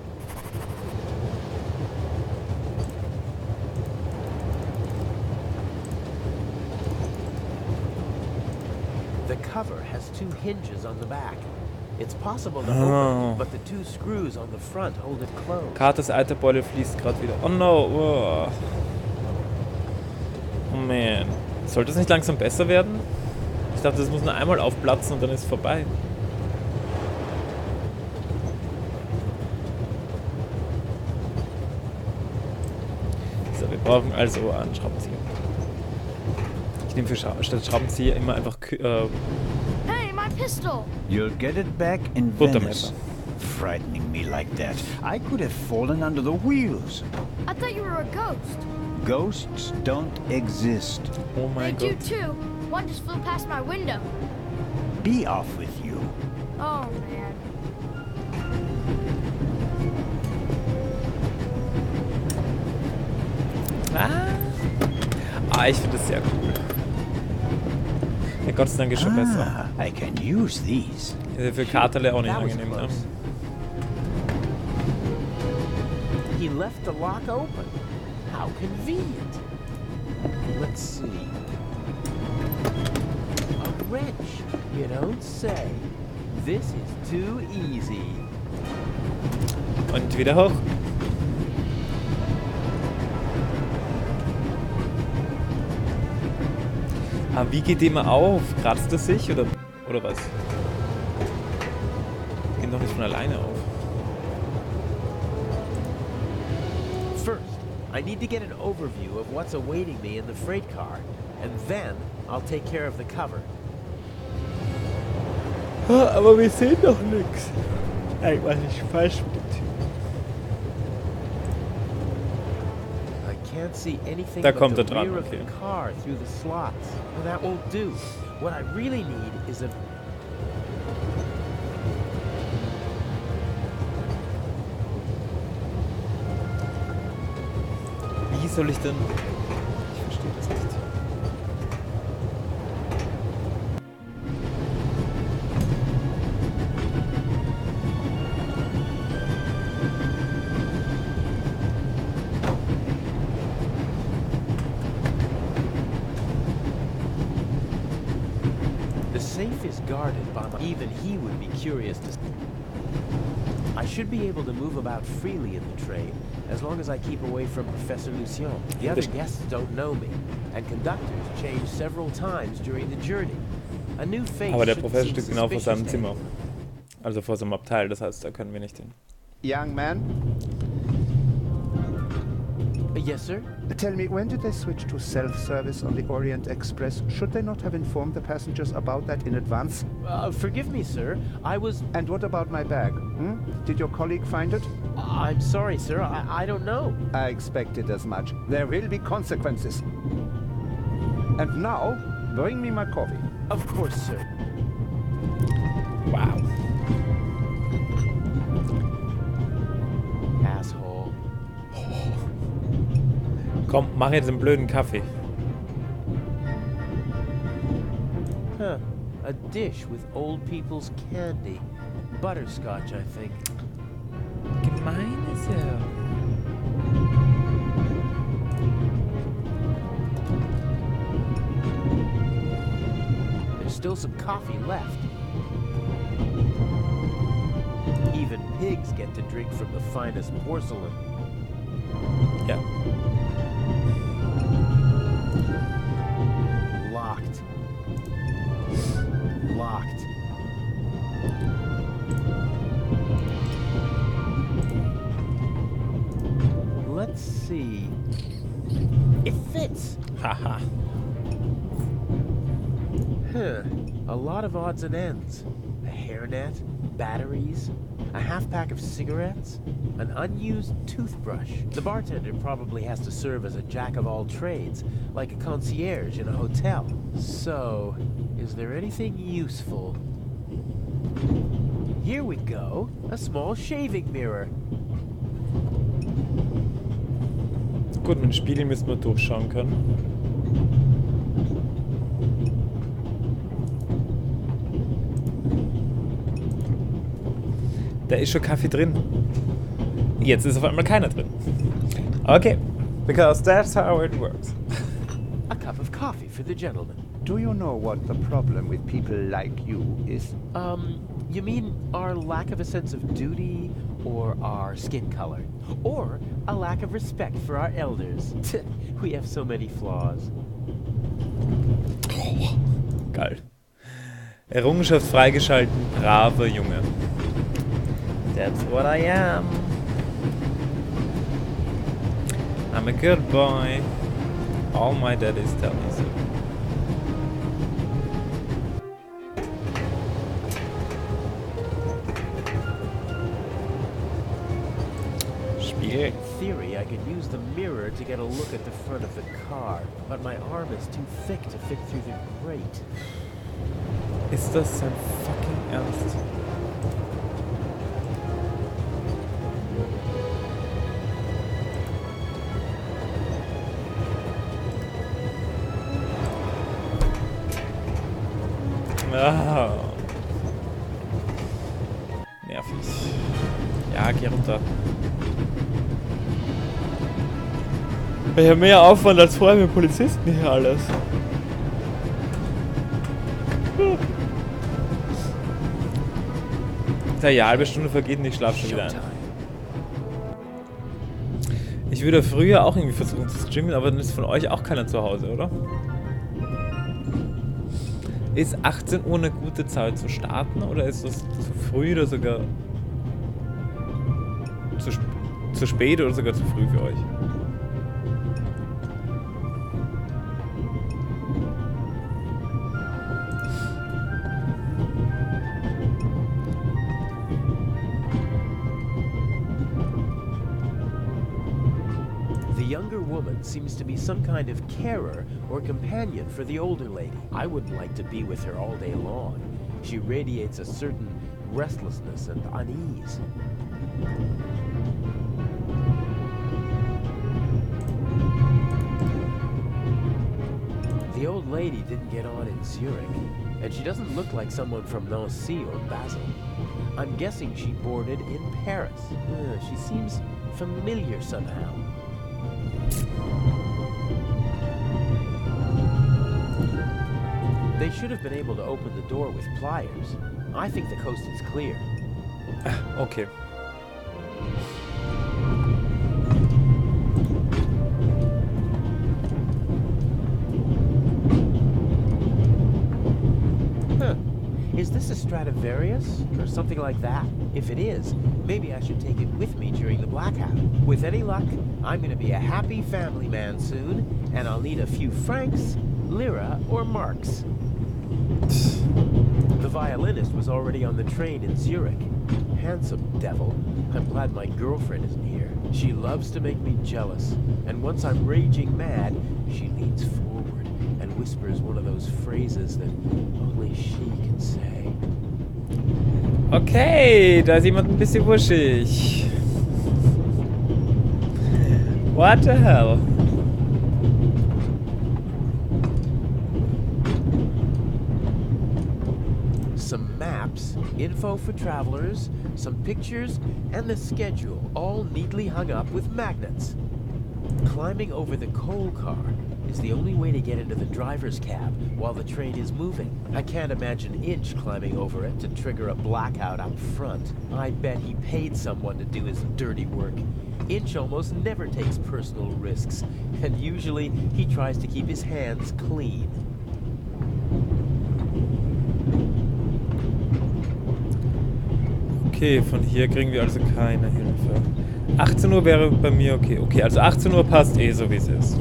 The cover has two hinges on the back. It's possible to open it, but the two screws on the front hold it closed. Carters alter Beule fließt gerade wieder. Oh no. Oh. Oh man. Sollte es nicht langsam besser werden? Ich dachte, das muss nur einmal aufplatzen und dann ist es vorbei. So, wir brauchen also einen Schraubenzieher. Ich nehme für statt Schraubenzieher immer einfach Hey, my pistol! You'll get it back in Buttermesser. Venice. Frightening me like that. I could have fallen under the wheels. I thought you were a ghost. Ghosts don't exist. Oh mein They do Gott. too. One just flew past my window. Be off with you. Oh, man. Ich finde das sehr cool. Ja, Gott sei Dank ist schon besser. I can use these. Ist ja für Katerle auch nicht That was angenehm. Ne? close. He left the lock open. How convenient. Let's see. A wrench. You don't say. This is too easy. Und wieder hoch. Aber wie geht die immer auf? Kratzt es sich oder was? Geht doch nicht von alleine auf. First, I need to get an overview of what's awaiting me in the freight car, and then I'll take care of the cover. Aber wir sehen doch nichts. Irgendwas ist falsch mit dem Typ. I can't see anything Da but kommt the dran, rear of okay. the car through the slots. Well, that won't do. What I really need is a... Wie soll ich denn... Ich verstehe das nicht. The safe is guarded by my... Even he would be curious to... I should be able to move about freely in the train, as long as I keep away from Professor Lucien. The other guests don't know me, and conductors change several times during the journey. A new face Aber der shouldn't Professor seem steht genau vor seinem suspicious Zimmer. Also vor seinem Abteil, das heißt, da können wir nicht hin. Young man, Yes, sir? tell me, when did they switch to self-service on the Orient Express? Should they not have informed the passengers about that in advance? Forgive me, sir. I was... And what about my bag? Did your colleague find it? I'm sorry, sir. I don't know. I expected as much. There will be consequences. And now, bring me my coffee. Of course, sir. Wow. Asshole. Komm, mach jetzt den blöden Kaffee. Huh. A dish with old people's candy. Butterscotch, I think. Gemein ist er. There's still some coffee left. Even pigs get to drink from the finest porcelain. Ja. Locked. Locked. Let's see. It fits. Haha. Huh. A lot of odds and ends. A hairnet, batteries, a half pack of cigarettes, an unused toothbrush. The bartender probably has to serve as a jack of all trades, like a concierge in a hotel. So, is there anything useful? Here we go. A small shaving mirror. Gut, mit dem Spiegel müssen wir durchschauen können. Da ist schon Kaffee drin. Jetzt ist auf einmal keiner drin. Okay, because that's how it works. A cup of coffee for the gentleman. Do you know what the problem with people like you is? You mean our lack of a sense of duty, or our skin color, or a lack of respect for our elders? We have so many flaws. Geil. Errungenschaft freigeschalten, brave Junge. That's what I am. I'm a good boy. All my daddies tell me so. Spiegel. In theory, I could use the mirror to get a look at the front of the car, but my arm is too thick to fit through the grate. Ist das sein fucking Ernst? Ah. Nervig. Ja, geh runter. Ich habe mehr Aufwand als vorher mit Polizisten hier alles. Ja, halbe Stunde vergeht und ich schlafe schon wieder ein. Ich würde früher auch irgendwie versuchen zu streamen, aber dann ist von euch auch keiner zu Hause, oder? Ist 18 Uhr eine gute Zeit zu starten oder ist das zu früh oder sogar zu spät oder sogar zu früh für euch? younger woman seems to be some kind of carer or companion for the older lady. I wouldn't like to be with her all day long. She radiates a certain restlessness and unease. The old lady didn't get on in Zurich, and she doesn't look like someone from Nancy or Basel. I'm guessing she boarded in Paris. She seems familiar somehow. They should have been able to open the door with pliers. I think the coast is clear. Okay. Is this a Stradivarius or something like that? If it is, maybe I should take it with me during the blackout. With any luck, I'm going to be a happy family man soon, and I'll need a few francs, lira, or marks. The violinist was already on the train in Zurich. Handsome devil. I'm glad my girlfriend isn't here. She loves to make me jealous, and once I'm raging mad, she leans forward and whispers one of those phrases that only she can say. Okay, da ist jemand ein bisschen wuschig. What the hell? Some maps, info for travelers, some pictures, and the schedule, all neatly hung up with magnets. Climbing over the coal car is the only way to get into the driver's cab while the train is moving. I can't imagine Inch climbing over it to trigger a blackout up front. I bet he paid someone to do his dirty work. Inch almost never takes personal risks, and usually he tries to keep his hands clean. Okay, von hier kriegen wir also keine Hilfe. 18 Uhr wäre bei mir okay. Okay, also 18 Uhr passt eh so, wie es ist.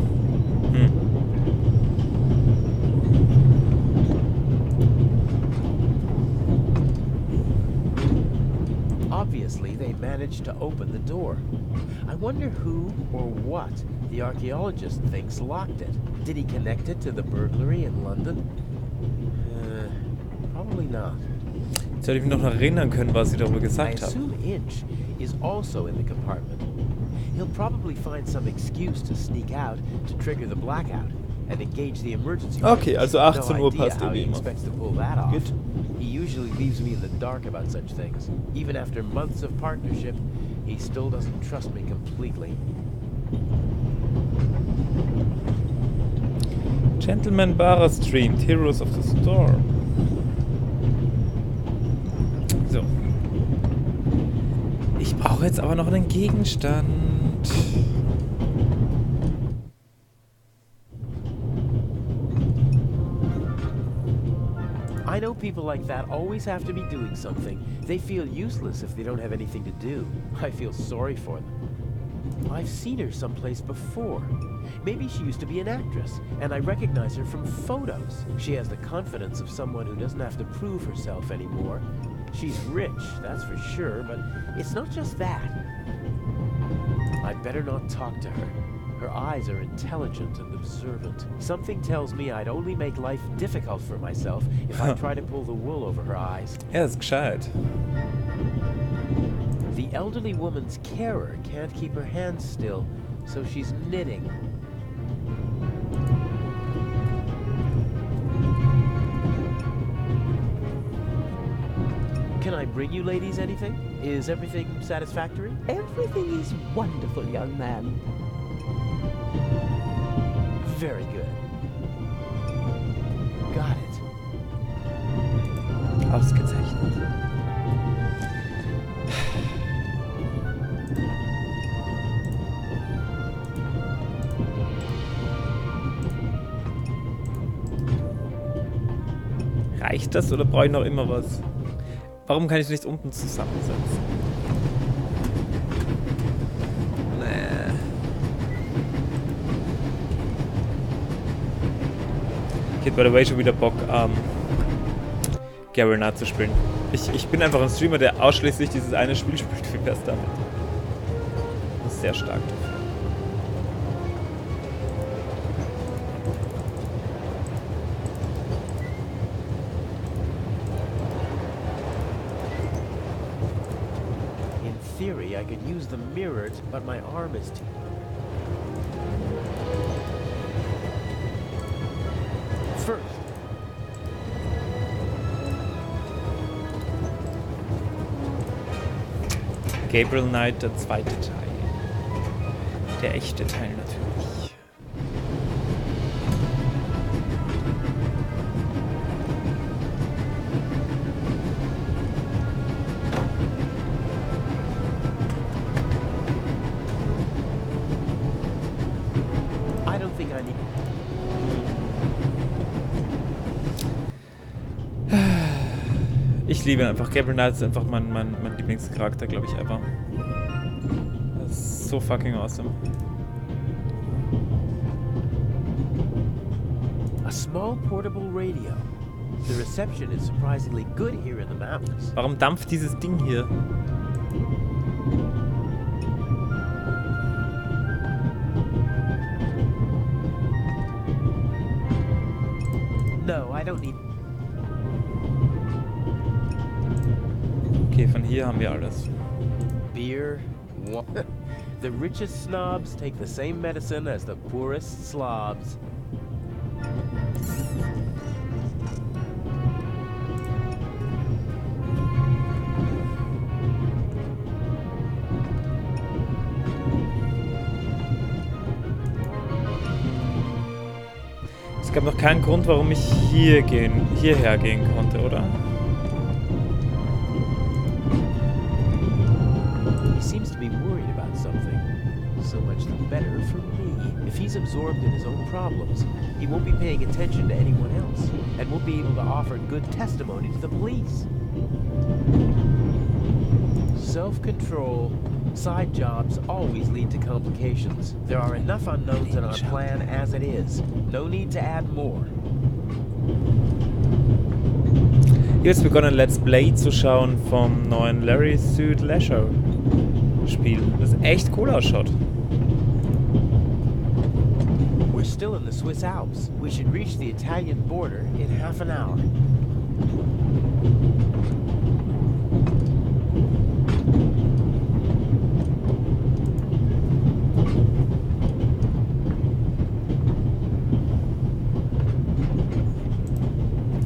Obviously, they managed to open the door. I wonder who or what the archaeologist thinks locked it. Did he connect it to the burglary in London? Probably not. Jetzt hätte ich mich noch erinnern können, was sie darüber I gesagt haben. assume Inch is also in the compartment. He'll probably find some excuse to sneak out to trigger the blackout and engage the emergency. Okay, also 18 no Uhr idea passt how wie he immer. expects to pull that off. Gut. He usually leaves me in the dark about such things. Even after months of partnership, he still doesn't trust me completely. Gentleman Bara streamed Heroes of the Storm. So. Ich brauche jetzt aber noch einen Gegenstand. I know people like that always have to be doing something. They feel useless if they don't have anything to do. I feel sorry for them. I've seen her someplace before. Maybe she used to be an actress, and I recognize her from photos. She has the confidence of someone who doesn't have to prove herself anymore. She's rich, that's for sure, but it's not just that. I'd better not talk to her. Her eyes are intelligent and observant. Something tells me I'd only make life difficult for myself if I try to pull the wool over her eyes. Er ist gescheit. The elderly woman's carer can't keep her hands still, so she's knitting. Can I bring you ladies anything? Is everything satisfactory? Everything is wonderful, young man. Very good. Got it. Ausgezeichnet. Reicht das oder brauche ich noch immer was? Warum kann ich nicht unten zusammensetzen? Nee. Ich hätte by the way schon wieder Bock, Gary nachzuspielen. Ich bin einfach ein Streamer, der ausschließlich dieses eine Spiel spielt. Wie wär's damit? Das ist sehr stark dafür. theory, I could use the mirror, but my arm is too... First, Gabriel Knight, der zweite Teil. Der echte Teil natürlich. I don't think I need... Ich liebe einfach. Gabriel Knight ist einfach mein Lieblingscharakter, glaube ich, ever. Das ist so fucking awesome. A small portable radio. The reception is surprisingly good here in the mountains. Warum dampft dieses Ding hier? No, I don't need... Okay, von hier haben wir alles. Beer. The richest snobs take the same medicine as the poorest slobs. Es gab noch keinen Grund, warum ich hierher gehen konnte, oder? He seems to be worried about something. So much the better for me. If he's absorbed in his own problems, he won't be paying attention to anyone else, and won't be able to offer good testimony to the police. Self-control. Side jobs always lead to complications. There are enough unknowns in our plan as it is. No need to add more. Jetzt begonnen Let's Play zu schauen vom neuen Larry Suit Leisure Spiel, das echt cool ausschaut. We're still in the Swiss Alps. We should reach the Italian border in half an hour.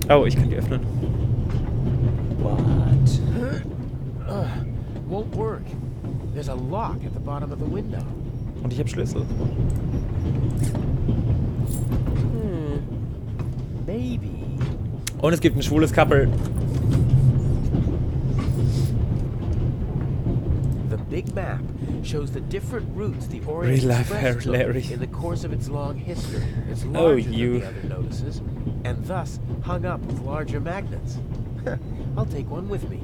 Oh, ich kann die öffnen. What? Won't work. There's a lock at the bottom of the window. Und ich habe Schlüssel. Maybe. Und es gibt ein schwules Couple. The big map shows the different routes the Orient Real life Express took Larry. in the course of its long history. It's Oh, larger you. than the other notices, and thus hung up with larger magnets. I'll take one with me.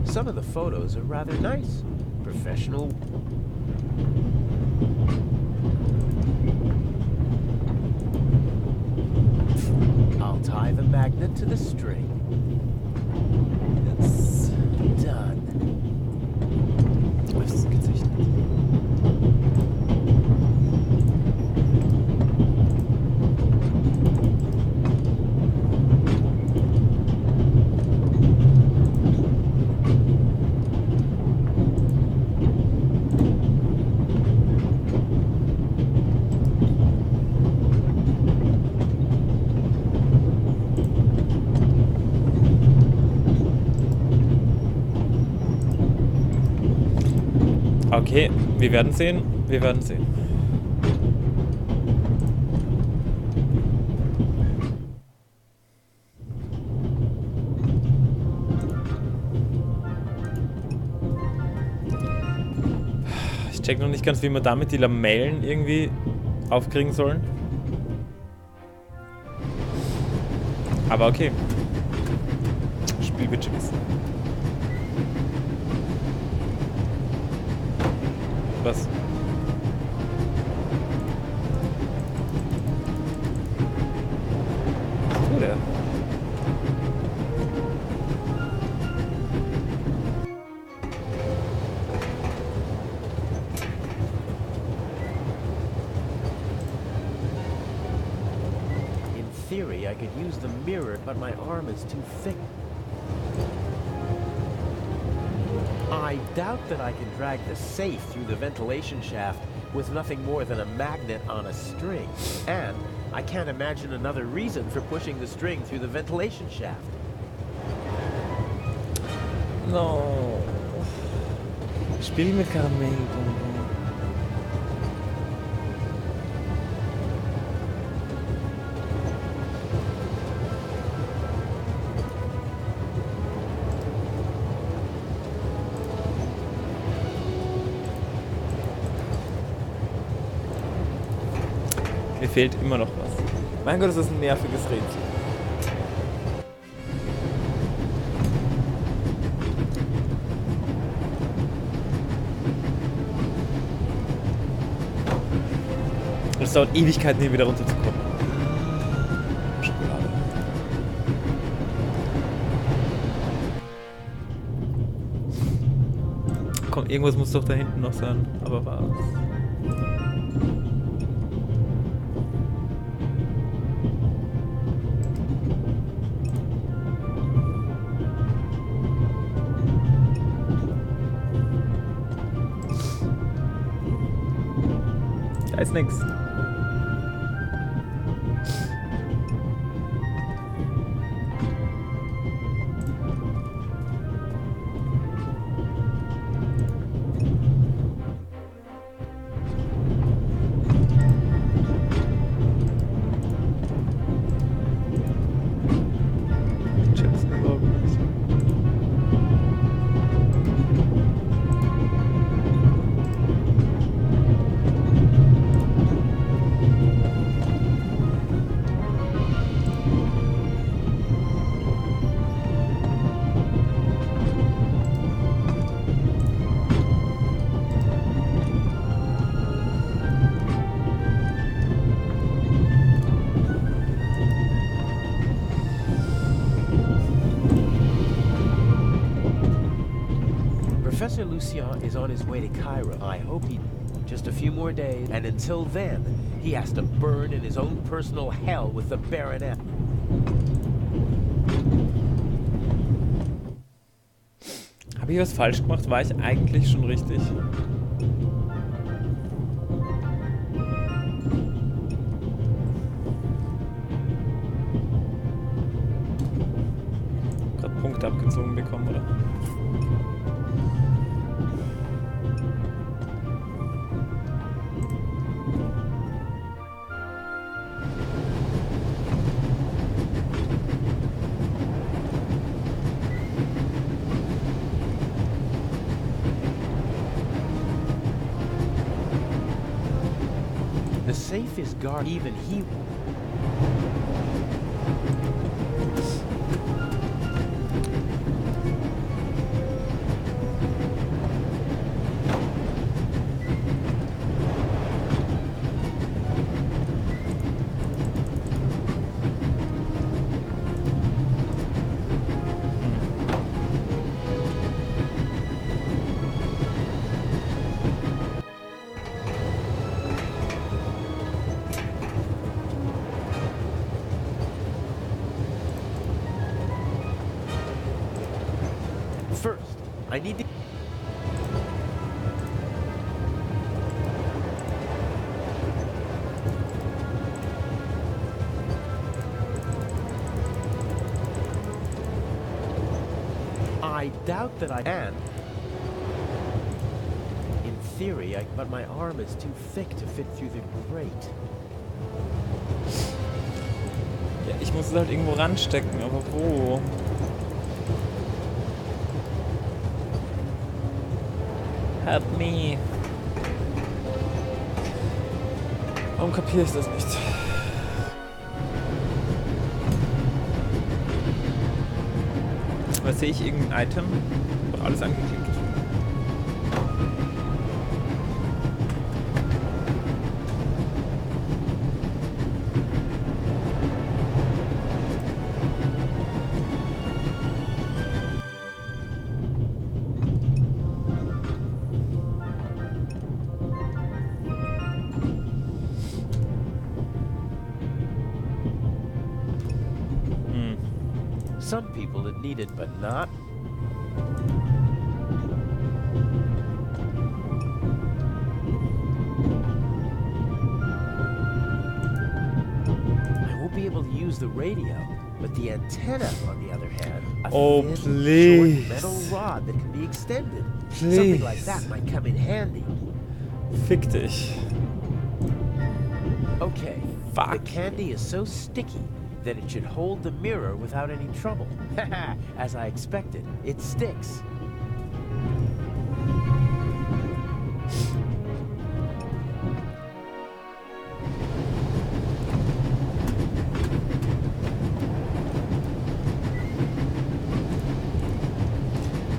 Some of the photos are rather nice. Professional. I'll tie the magnet to the string. It's Done. Was ist das Gesicht? Okay, wir werden sehen. Wir werden sehen. Ich check noch nicht ganz, wie wir damit die Lamellen irgendwie aufkriegen sollen. Aber okay. Spiel wird schon wissen. Was? Was tut er? In theory, I could use the mirror, but my arm is too thick. I doubt that I can drag the safe through the ventilation shaft with nothing more than a magnet on a string. And I can't imagine another reason for pushing the string through the ventilation shaft. No. Spiel mit Karamellbonbon. Mir fehlt immer noch was. Mein Gott, ist das ein nerviges Rätsel. Es dauert Ewigkeiten, hier wieder runterzukommen. Schokolade. Komm, irgendwas muss doch da hinten noch sein. Aber was? Da ist nix. Chips and Burgers. Professor Lucien is on his way to Cairo. I hope he... Just a few more days, and until then, he has to burn in his own personal hell with the Baronet. Habe ich was falsch gemacht? War ich eigentlich schon richtig? Gerade Punkte abgezogen bekommen, oder? The safe is guarded. Even he... First, I need to... I doubt that I can. In theory, but my arm is too thick to fit through the grate. Ja, ich muss es halt irgendwo ranstecken, aber wo? Help me. Warum kapiere ich das nicht? Aber sehe ich irgendein Item? Doch alles angeklickt. Some people it needed, but not. radio, but the antenna, on the other hand, a thin, please. short metal rod that can be extended. Please. Something like that might come in handy. Fick dich. Okay, Fuck. the candy is so sticky that it should hold the mirror without any trouble. As I expected, it sticks.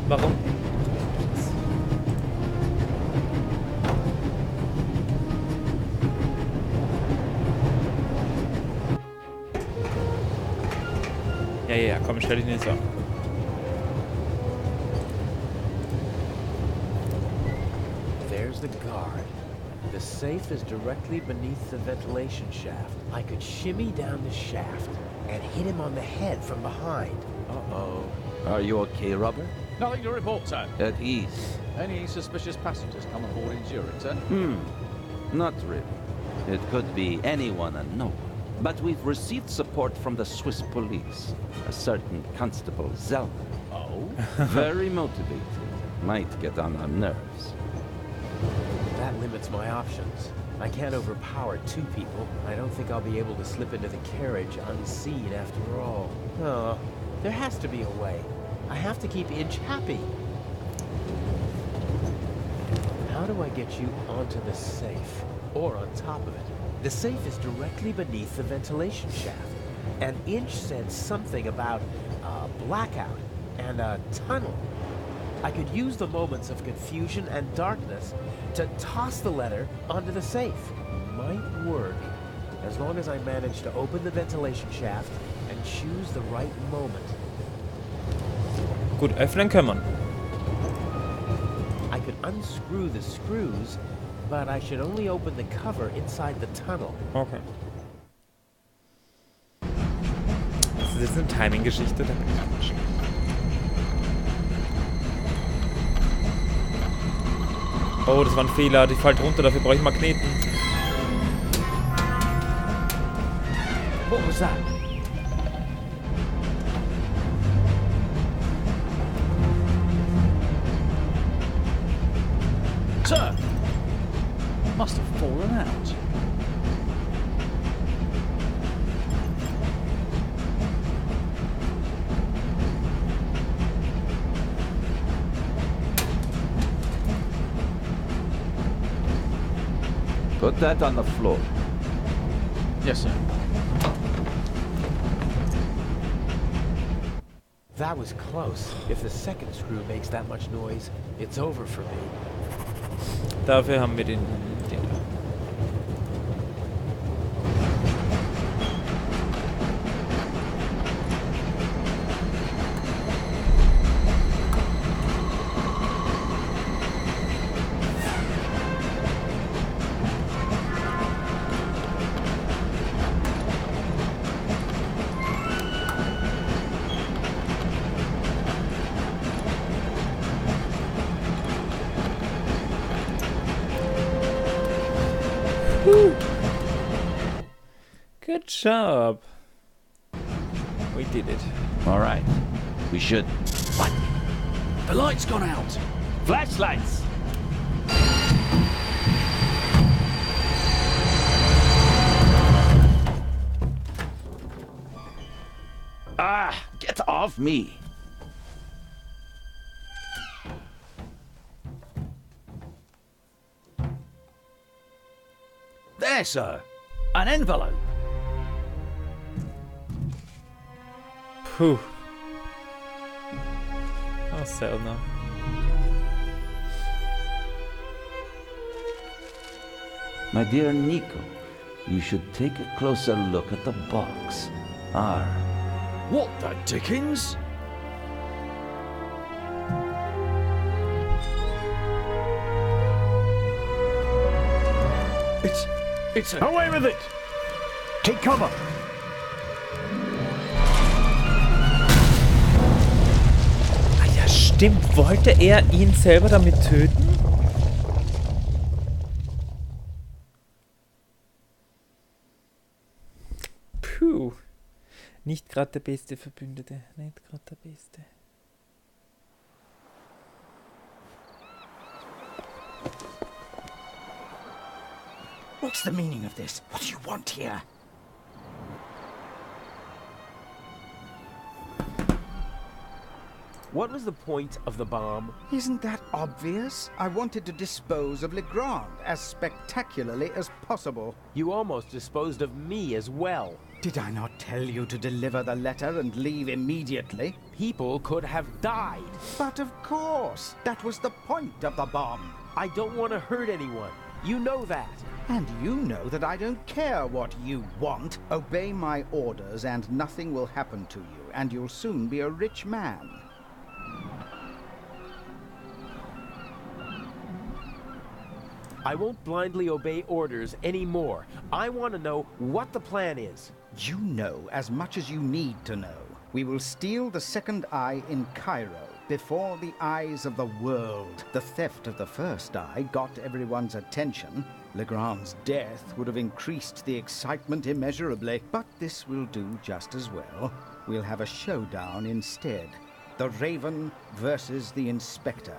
Warum? Ja, komm, stell dich nicht so an. There's the guard. The safe is directly beneath the ventilation shaft. I could shimmy down the shaft and hit him on the head from behind. Uh-oh. Are you okay, Robert? Nothing to report, sir. At ease? Any suspicious passengers come aboard in Zurich, sir? Not really. It could be anyone and no one. But we've received support from the Swiss police. A certain Constable Zellner. Oh? Very motivated. Might get on our nerves. That limits my options. I can't overpower two people. I don't think I'll be able to slip into the carriage unseen after all. Oh, there has to be a way. I have to keep Inch happy. How do I get you onto the safe? Or on top of it? The safe is directly beneath the ventilation shaft. And Inch said something about a blackout and a tunnel. I could use the moments of confusion and darkness to toss the letter onto the safe. Might work, as long as I manage to open the ventilation shaft and choose the right moment. Gut, öffnen kann man. I could unscrew the screws, but I should only open the cover inside the tunnel. Okay. Das ist jetzt eine Timing-Geschichte, da bin ich falsch. Oh, das war ein Fehler. Die fällt runter, dafür brauche ich Magneten. What was that? Sir! Must have fallen out. Put that on the floor. Yes, sir. That was close. If the second screw makes that much noise, it's over for me. Dafür haben wir den da. Good job. We did it. All right. We should... What? The light's gone out. Flashlights! Ah! Get off me! There, sir. An envelope. Puh. Oh, Zellner. My dear Nico, you should take a closer look at the box. R. What the dickens? It's a... Away with it! Take cover! Ah ja, stimmt. Wollte er ihn selber damit töten? Puh. Nicht gerade der beste Verbündete. Nicht gerade der beste. What's the meaning of this? What do you want here? What was the point of the bomb? Isn't that obvious? I wanted to dispose of Legrand as spectacularly as possible. You almost disposed of me as well. Did I not tell you to deliver the letter and leave immediately? People could have died. But of course, that was the point of the bomb. I don't want to hurt anyone. You know that. And you know that I don't care what you want. Obey my orders and nothing will happen to you, and you'll soon be a rich man. I won't blindly obey orders anymore. I want to know what the plan is. You know as much as you need to know. We will steal the second eye in Cairo, before the eyes of the world. The theft of the first eye got everyone's attention. Legrand's death would have increased the excitement immeasurably, but this will do just as well. We'll have a showdown instead. The Raven versus the Inspector.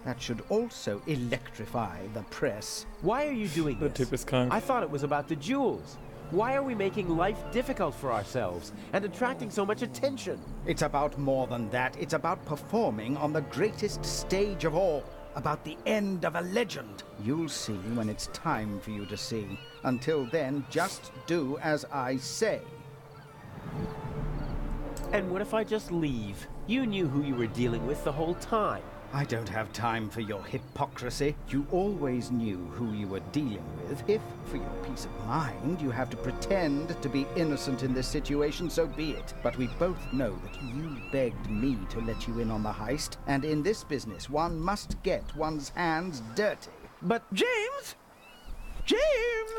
That should also electrify the press. Why are you doing this? Der Typ ist krank. I thought it was about the jewels. Why are we making life difficult for ourselves and attracting so much attention? It's about more than that. It's about performing on the greatest stage of all. About the end of a legend. You'll see when it's time for you to see. Until then, just do as I say. And what if I just leave? You knew who you were dealing with the whole time. I don't have time for your hypocrisy. You always knew who you were dealing with. If, for your peace of mind, you have to pretend to be innocent in this situation, so be it. But we both know that you begged me to let you in on the heist, and in this business, one must get one's hands dirty. But James? James!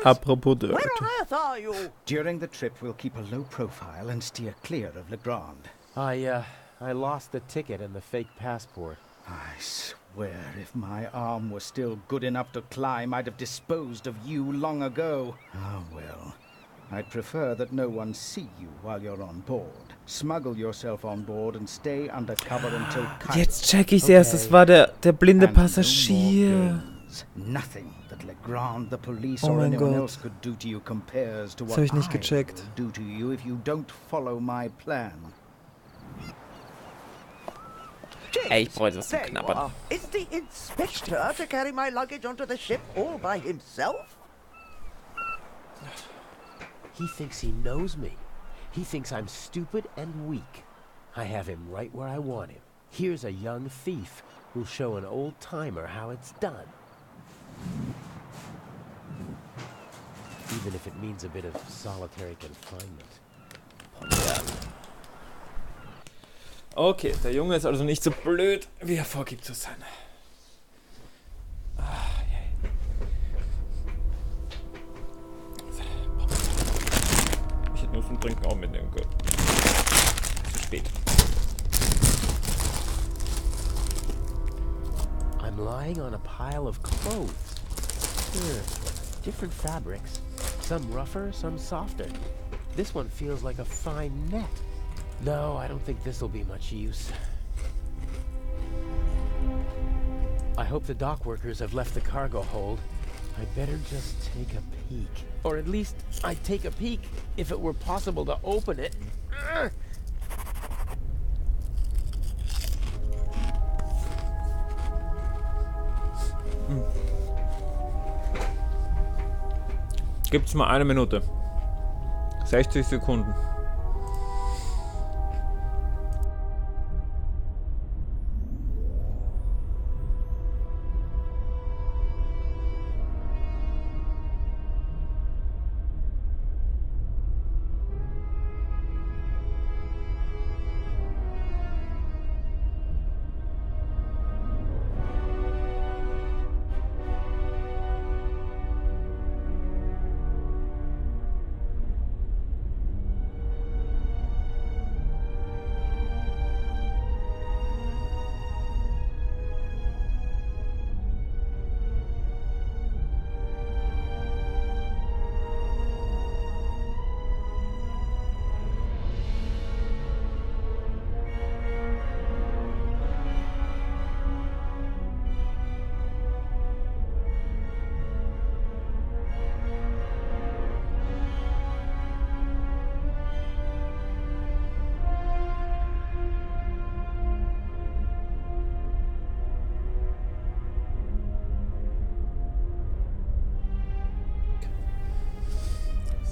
Apropos Where dirty. on earth are you? During the trip, we'll keep a low profile and steer clear of Legrand. I lost the ticket and the fake passport. I swear, if my arm was still good enough to climb, I'd have disposed of you long ago. Ah, well. I'd prefer that no one see you while you're on board. Smuggle yourself on board and stay undercover until Cairo. Jetzt check ich's erst, das war der blinde Passagier. Nothing that Legrand, the police, Oh or mein anyone Gott. else could do to you compares to Das what hab ich nicht I gecheckt. will do to you if you don't follow my plan. Ey, ich brauche das zum There you Knabbern. are. Is the inspector to carry my luggage onto the ship all by himself? He thinks he knows me. He thinks I'm stupid and weak. I have him right where I want him. Here's a young thief who'll show an old-timer how it's done. Even if it means a bit of solitary confinement. Ja. Okay, der Junge ist also nicht so blöd, wie er vorgibt zu sein. Ich hätte nur zum Trinken auch mitnehmen können. Zu spät. I'm lying on a pile of clothes. Different fabrics. Some rougher, some softer. This one feels like a fine net. No, I don't think this'll be much use. I hope the dock workers have left the cargo hold. I'd better just take a peek. Or at least, I'd take a peek if it were possible to open it. Gibt's mal 1 Minute. 60 Sekunden.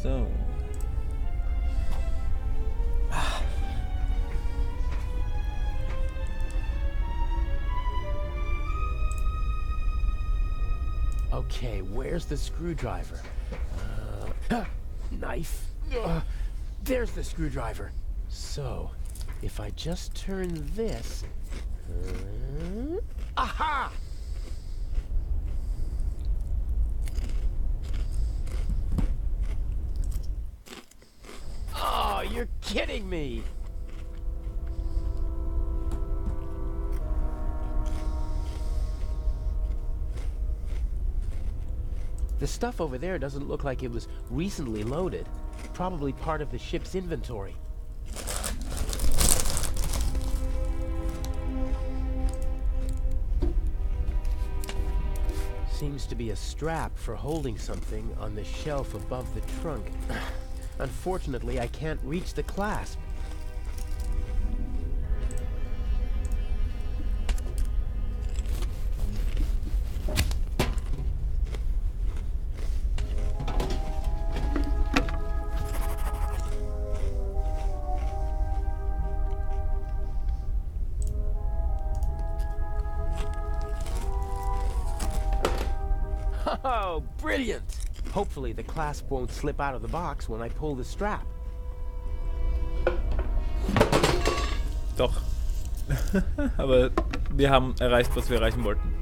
So. Okay, where's the screwdriver? Knife. There's the screwdriver. So, if I just turn this... aha! Oh, you're kidding me! The stuff over there doesn't look like it was recently loaded. Probably part of the ship's inventory. Seems to be a strap for holding something on the shelf above the trunk. Unfortunately, I can't reach the clasp. Oh, brilliant! Hopefully the clasp won't slip out of the box when I pull the strap. Doch. Aber wir haben erreicht, was wir erreichen wollten.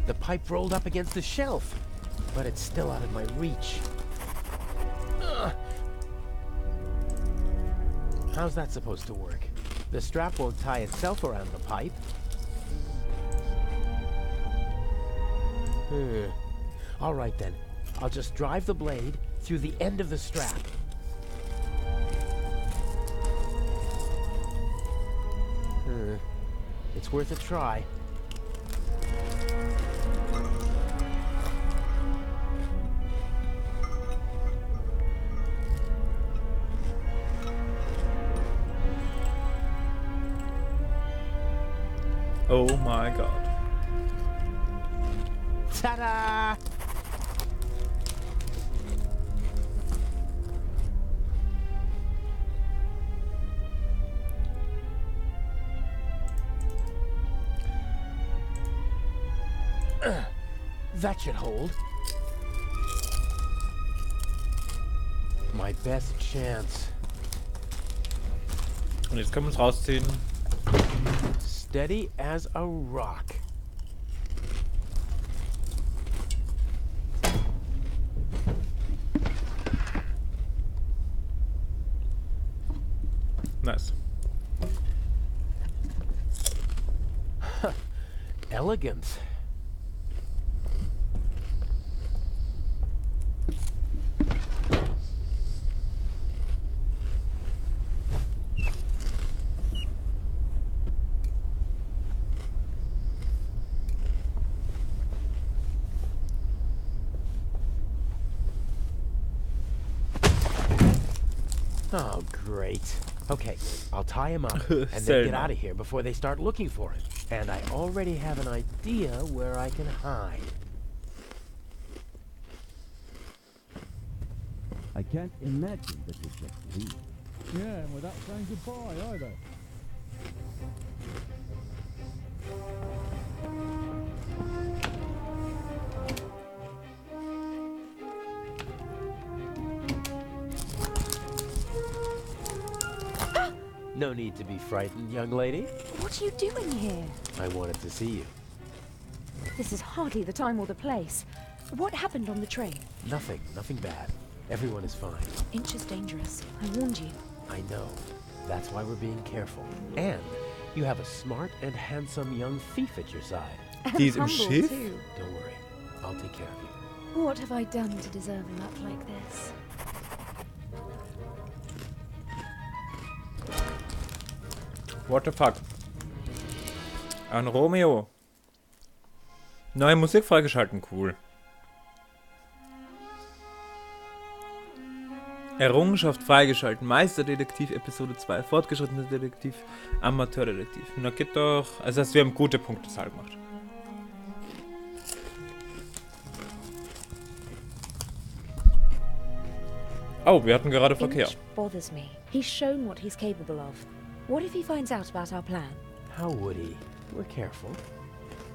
The pipe rolled up against the shelf, but it's still out of my reach. How's that supposed to work? The strap won't tie itself around the pipe. All right then. I'll just drive the blade through the end of the strap. It's worth a try. Oh my god. Ta-da! That should hold. My best chance. Und jetzt können wir uns rausziehen. Steady as a rock. Nice. Elegant. Oh, great. Okay, I'll tie him up and then get out of here before they start looking for it. And I already have an idea where I can hide. I can't imagine that it's just leave. Yeah, and without saying goodbye either. No need to be frightened, young lady. What are you doing here? I wanted to see you. This is hardly the time or the place. What happened on the train? Nothing bad. Everyone is fine. Inch is dangerous. I warned you. I know. That's why we're being careful. And you have a smart and handsome young thief at your side. And humble too. Don't worry. I'll take care of you. What have I done to deserve luck like this? What the fuck? An Romeo. Neue Musik freigeschalten, cool. Errungenschaft freigeschalten. Meisterdetektiv Episode 2. Fortgeschrittener Detektiv, Amateurdetektiv. Na geht doch. Also das heißt, wir haben gute Punktezahl gemacht. Oh, wir hatten gerade Verkehr. Inch bothers me. He's shown what he's capable of. What if he finds out about our plan? How would he? We're careful.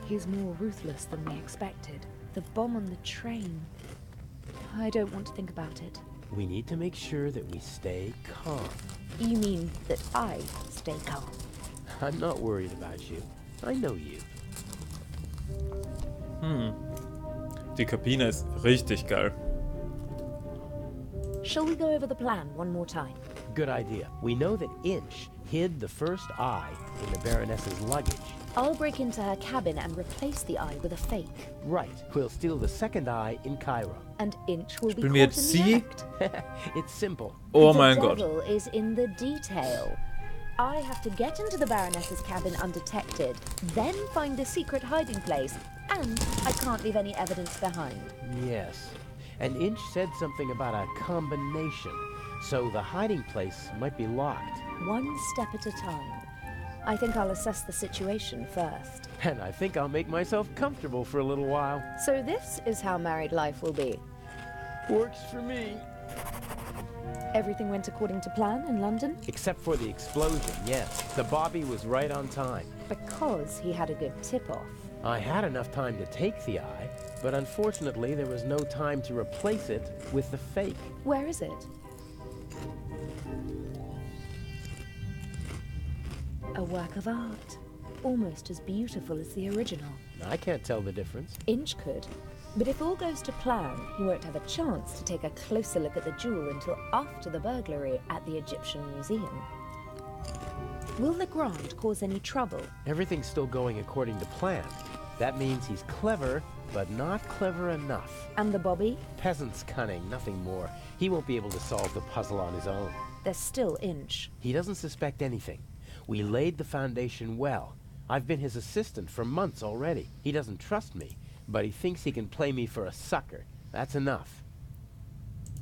He's more ruthless than we expected. The bomb on the train. I don't want to think about it. We need to make sure that we stay calm. You mean that I stay calm? I'm not worried about you. I know you. Die Kabine ist richtig geil. Shall we go over the plan one more time? Good idea. We know that Inch hid the first eye in the Baroness's luggage. I'll break into her cabin and replace the eye with a fake. Right. We'll steal the second eye in Cairo. And Inch will be Spielen wir caught jetzt in the sie? act. It's simple. Oh mein The Gott. devil is in the detail. I have to get into the Baroness's cabin undetected, then find a secret hiding place, and I can't leave any evidence behind. Yes. And Inch said something about a combination, so the hiding place might be locked. One step at a time. I think I'll assess the situation first. And I think I'll make myself comfortable for a little while. So this is how married life will be. Works for me. Everything went according to plan in London? Except for the explosion, yes. The Bobby was right on time. Because he had a good tip-off. I had enough time to take the eye, but unfortunately there was no time to replace it with the fake. Where is it? A work of art. Almost as beautiful as the original. I can't tell the difference. Inch could. But if all goes to plan, he won't have a chance to take a closer look at the jewel until after the burglary at the Egyptian Museum. Will Legrand cause any trouble? Everything's still going according to plan. That means he's clever, but not clever enough. And the Bobby? Peasant's cunning, nothing more. He won't be able to solve the puzzle on his own. There's still Inch. He doesn't suspect anything. We laid the foundation well. I've been his assistant for months already. He doesn't trust me, but he thinks he can play me for a sucker. That's enough.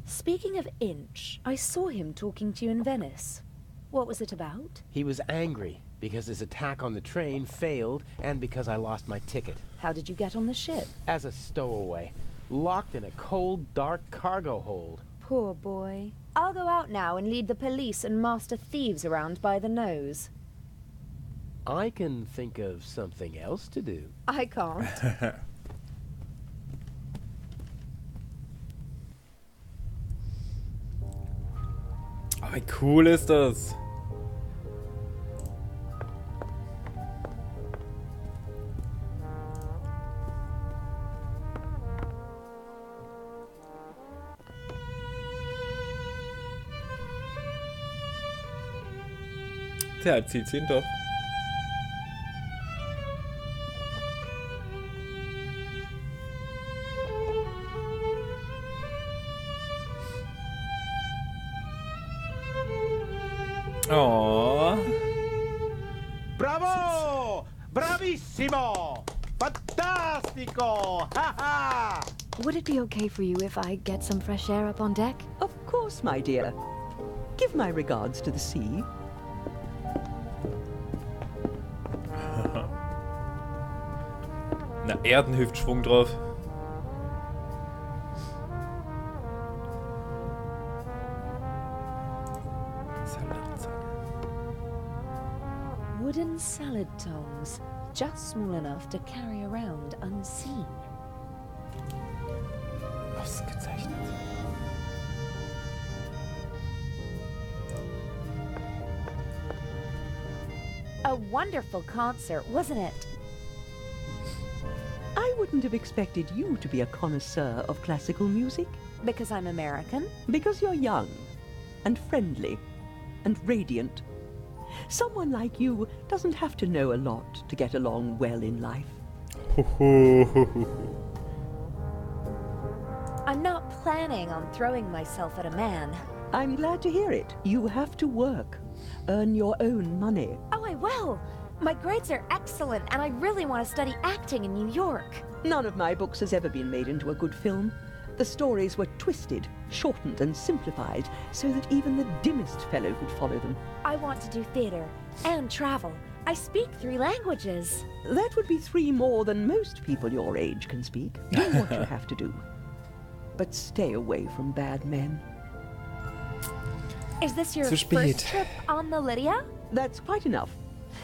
Speaking of Inch, I saw him talking to you in Venice. What was it about? He was angry because his attack on the train failed and because I lost my ticket. How did you get on the ship? As a stowaway, locked in a cold, dark cargo hold. Poor boy. I'll go out now and lead the police and master thieves around by the nose. I can think of something else to do. I can't. Wie cool ist das? Tja, zieht sie ihn doch. Oh. Bravo! Bravissimo! Fantastico! Ha ha! Would it be okay for you if I get some fresh air up on deck? Of course, my dear. Give my regards to the sea. Na, Erdenhüftschwung drauf. Wooden salad tongs, just small enough to carry around unseen. Ausgezeichnet. A wonderful concert, wasn't it? I wouldn't have expected you to be a connoisseur of classical music. Because I'm American? Because you're young, and friendly, and radiant. Someone like you doesn't have to know a lot to get along well in life. I'm not planning on throwing myself at a man. I'm glad to hear it. You have to work. Earn your own money. Oh, I will. My grades are excellent, and I really want to study acting in New York. None of my books has ever been made into a good film. The stories were twisted, shortened, and simplified so that even the dimmest fellow could follow them. I want to do theater and travel. I speak 3 languages. That would be 3 more than most people your age can speak. Do what you have to do. But stay away from bad men. Is this your Zu spät. first trip on the Lydia? That's quite enough.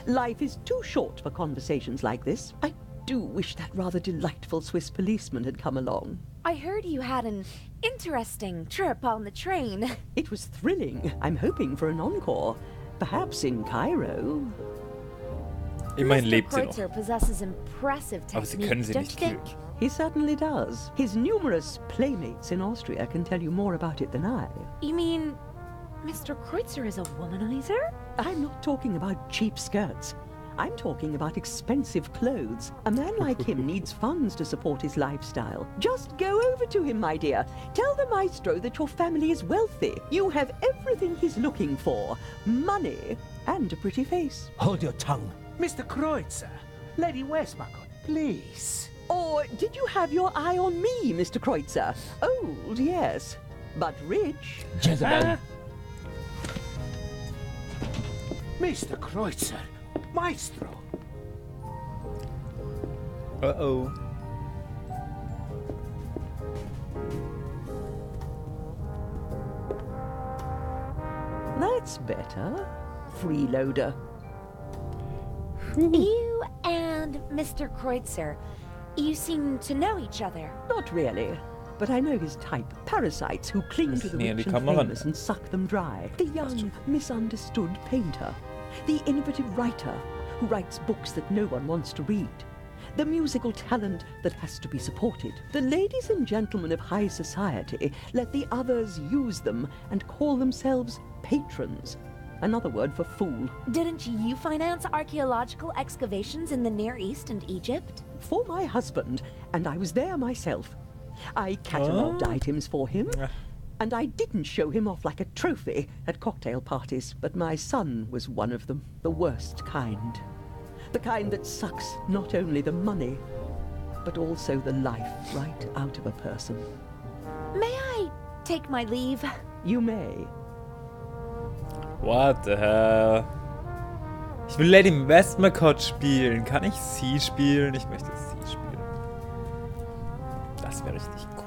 Life is too short for conversations like this. I do wish that rather delightful Swiss policeman had come along. I heard you had an interesting trip on the train. It was thrilling. I'm hoping for an encore. Perhaps in Cairo. Immerhin Mr. lebt sie noch. Kreutzer possesses impressive Aber sie technique, können sie don't nicht you think? killen. He certainly does. His numerous playmates in Austria can tell you more about it than I. You mean Mr. Kreutzer is a womanizer? I'm not talking about cheap skirts. I'm talking about expensive clothes. A man like him needs funds to support his lifestyle. Just go over to him, my dear. Tell the maestro that your family is wealthy. You have everything he's looking for. Money and a pretty face. Hold your tongue. Mr. Kreutzer, Lady Westmacott, please. Or did you have your eye on me, Mr. Kreutzer? Old, yes, but rich. Jezebel. Mr. Kreutzer, Maestro. Uh-oh. That's better. Freeloader. You and Mr. Kreutzer, you seem to know each other. Not really. But I know his type. Parasites who cling to the näher rich die and Kamera. famous and suck them dry. The young, misunderstood painter. The innovative writer who writes books that no one wants to read. The musical talent that has to be supported. The ladies and gentlemen of high society let the others use them and call themselves patrons. Another word for fool. Didn't you finance archaeological excavations in the Near East and Egypt? For my husband, and I was there myself. I catalogued items for him, and I didn't show him off like a trophy at cocktail parties, but my son was one of them, the worst kind. The kind that sucks not only the money, but also the life right out of a person. May I take my leave? You may. What the hell? Ich will Lady Westmacott spielen. Kann ich sie spielen? Ich möchte sie spielen. Das wäre richtig cool.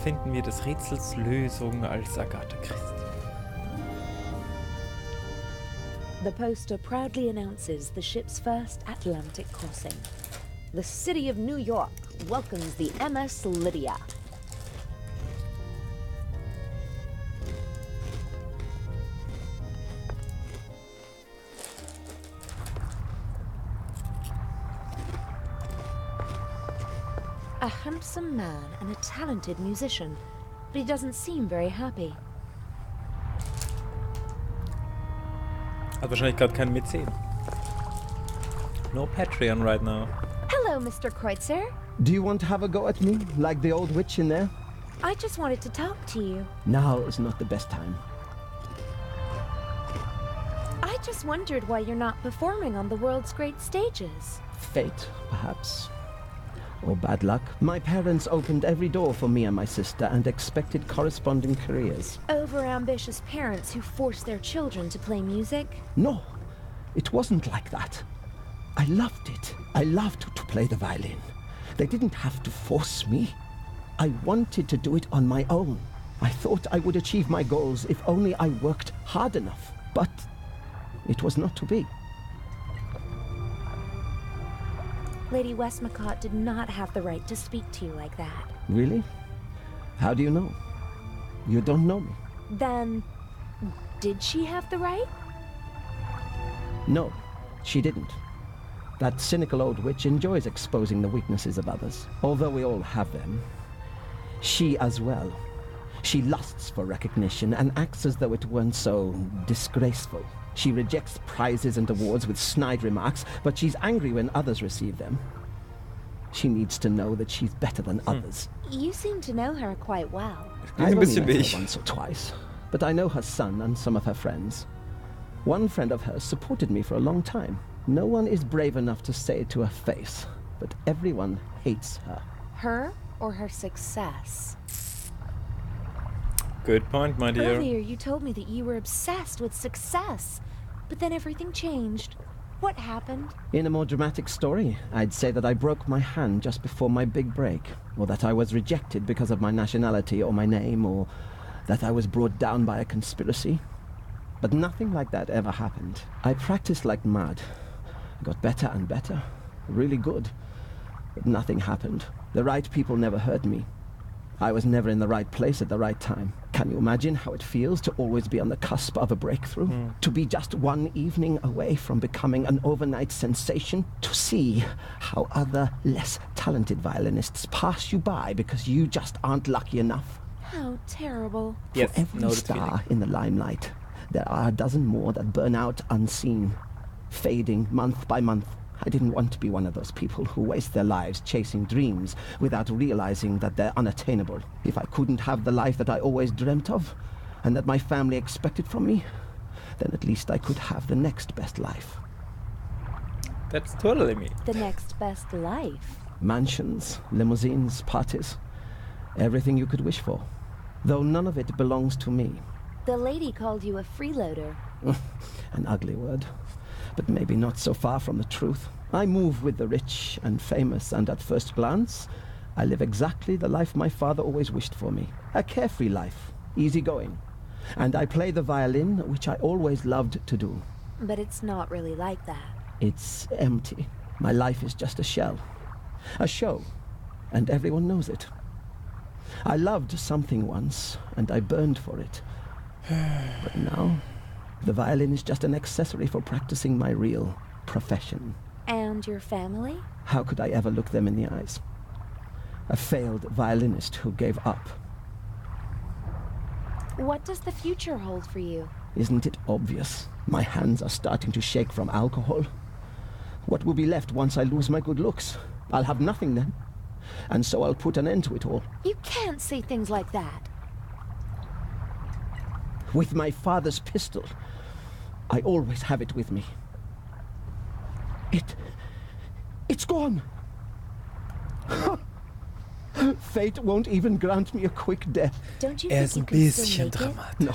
Finden wir des Rätsels Lösung als Agatha Christie. The poster proudly announces the ship's first Atlantic crossing. The city of New York welcomes the MS Lydia. A handsome man and a talented musician, but he doesn't seem very happy. Hat wahrscheinlich gerade keinen Mäzen. No Patreon right now. Hello, Mr. Kreutzer. Do you want to have a go at me, like the old witch in there? I just wanted to talk to you. Now is not the best time. I just wondered why you're not performing on the world's great stages. Fate, perhaps. Or bad luck. My parents opened every door for me and my sister and expected corresponding careers. Over-ambitious parents who force their children to play music? No, it wasn't like that. I loved it. I loved to play the violin. They didn't have to force me. I wanted to do it on my own. I thought I would achieve my goals if only I worked hard enough. But it was not to be. Lady Westmacott did not have the right to speak to you like that. Really? How do you know? You don't know me. Then, did she have the right? No, she didn't. That cynical old witch enjoys exposing the weaknesses of others, although we all have them. She as well. She lusts for recognition and acts as though it weren't so disgraceful. She rejects prizes and awards with snide remarks, but she's angry when others receive them. She needs to know that she's better than others. You seem to know her quite well. I've only met her once or twice, but I know her son and some of her friends. One friend of hers supported me for a long time. No one is brave enough to say it to her face, but everyone hates her. Her or her success? Good point, my dear. Earlier you told me that you were obsessed with success, but then everything changed. What happened? In a more dramatic story, I'd say that I broke my hand just before my big break, or that I was rejected because of my nationality or my name, or that I was brought down by a conspiracy. But nothing like that ever happened. I practiced like mad. I got better and better, really good. But nothing happened. The right people never heard me. I was never in the right place at the right time. Can you imagine how it feels to always be on the cusp of a breakthrough? To be just one evening away from becoming an overnight sensation? To see how other, less talented violinists pass you by because you just aren't lucky enough? How terrible. For every star in the limelight, there are a dozen more that burn out unseen, fading month by month. I didn't want to be one of those people who waste their lives chasing dreams without realizing that they're unattainable. If I couldn't have the life that I always dreamt of, and that my family expected from me, then at least I could have the next best life. That's totally me. The next best life? Mansions, limousines, parties. Everything you could wish for. Though none of it belongs to me. The lady called you a freeloader. An ugly word. But maybe not so far from the truth. I move with the rich and famous, and at first glance, I live exactly the life my father always wished for me. A carefree life, easygoing. And I play the violin, which I always loved to do. But it's not really like that. It's empty. My life is just a shell. A show. And everyone knows it. I loved something once, and I burned for it. But now, the violin is just an accessory for practicing my real profession. And your family? How could I ever look them in the eyes? A failed violinist who gave up. What does the future hold for you? Isn't it obvious? My hands are starting to shake from alcohol. What will be left once I lose my good looks? I'll have nothing then. And so I'll put an end to it all. You can't say things like that. With my father's pistol, I always have it with me. It's gone. Fate won't even grant me a quick death. Don't you think you can still make it? No.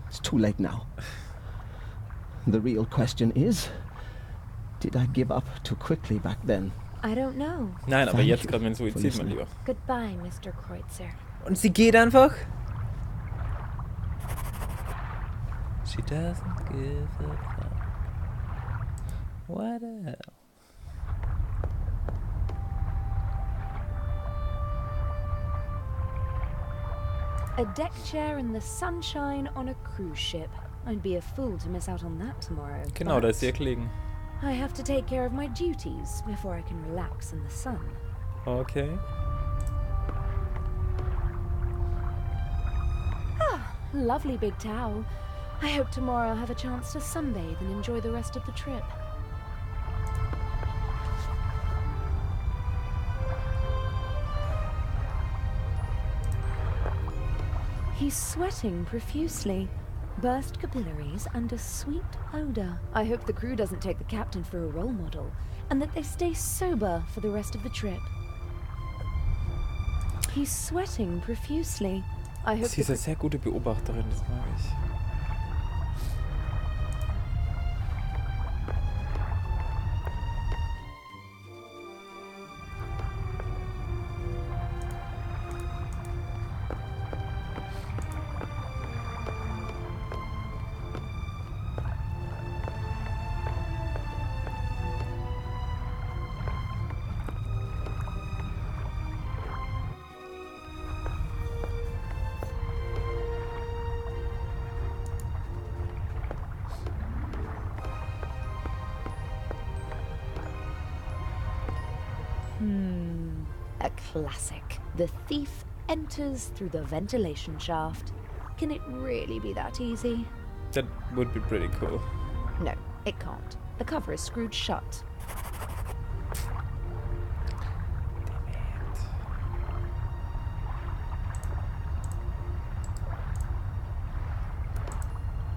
It's too late now. The real question is, did I give up too quickly back then? I don't know. Nein, aber jetzt kommt mein Suizid, mein Lieber. Goodbye, Mr. Kreutzer. Und sie geht einfach. She doesn't give a fuck. What the hell? A deck chair in the sunshine on a cruise ship. I'd be a fool to miss out on that tomorrow. Genau, da ist sie gelegen. I have to take care of my duties before I can relax in the sun. Okay. Ah, lovely big towel. I hope tomorrow I'll have a chance to sunbathe and enjoy the rest of the trip. He's sweating profusely. Burst capillaries and a sweet odor. I hope the crew doesn't take the captain for a role model, and that they stay sober for the rest of the trip. He's sweating profusely. I hope Sie ist eine sehr gute Beobachterin, das mag ich. A classic. The thief enters through the ventilation shaft. Can it really be that easy? That would be pretty cool. No, it can't. The cover is screwed shut.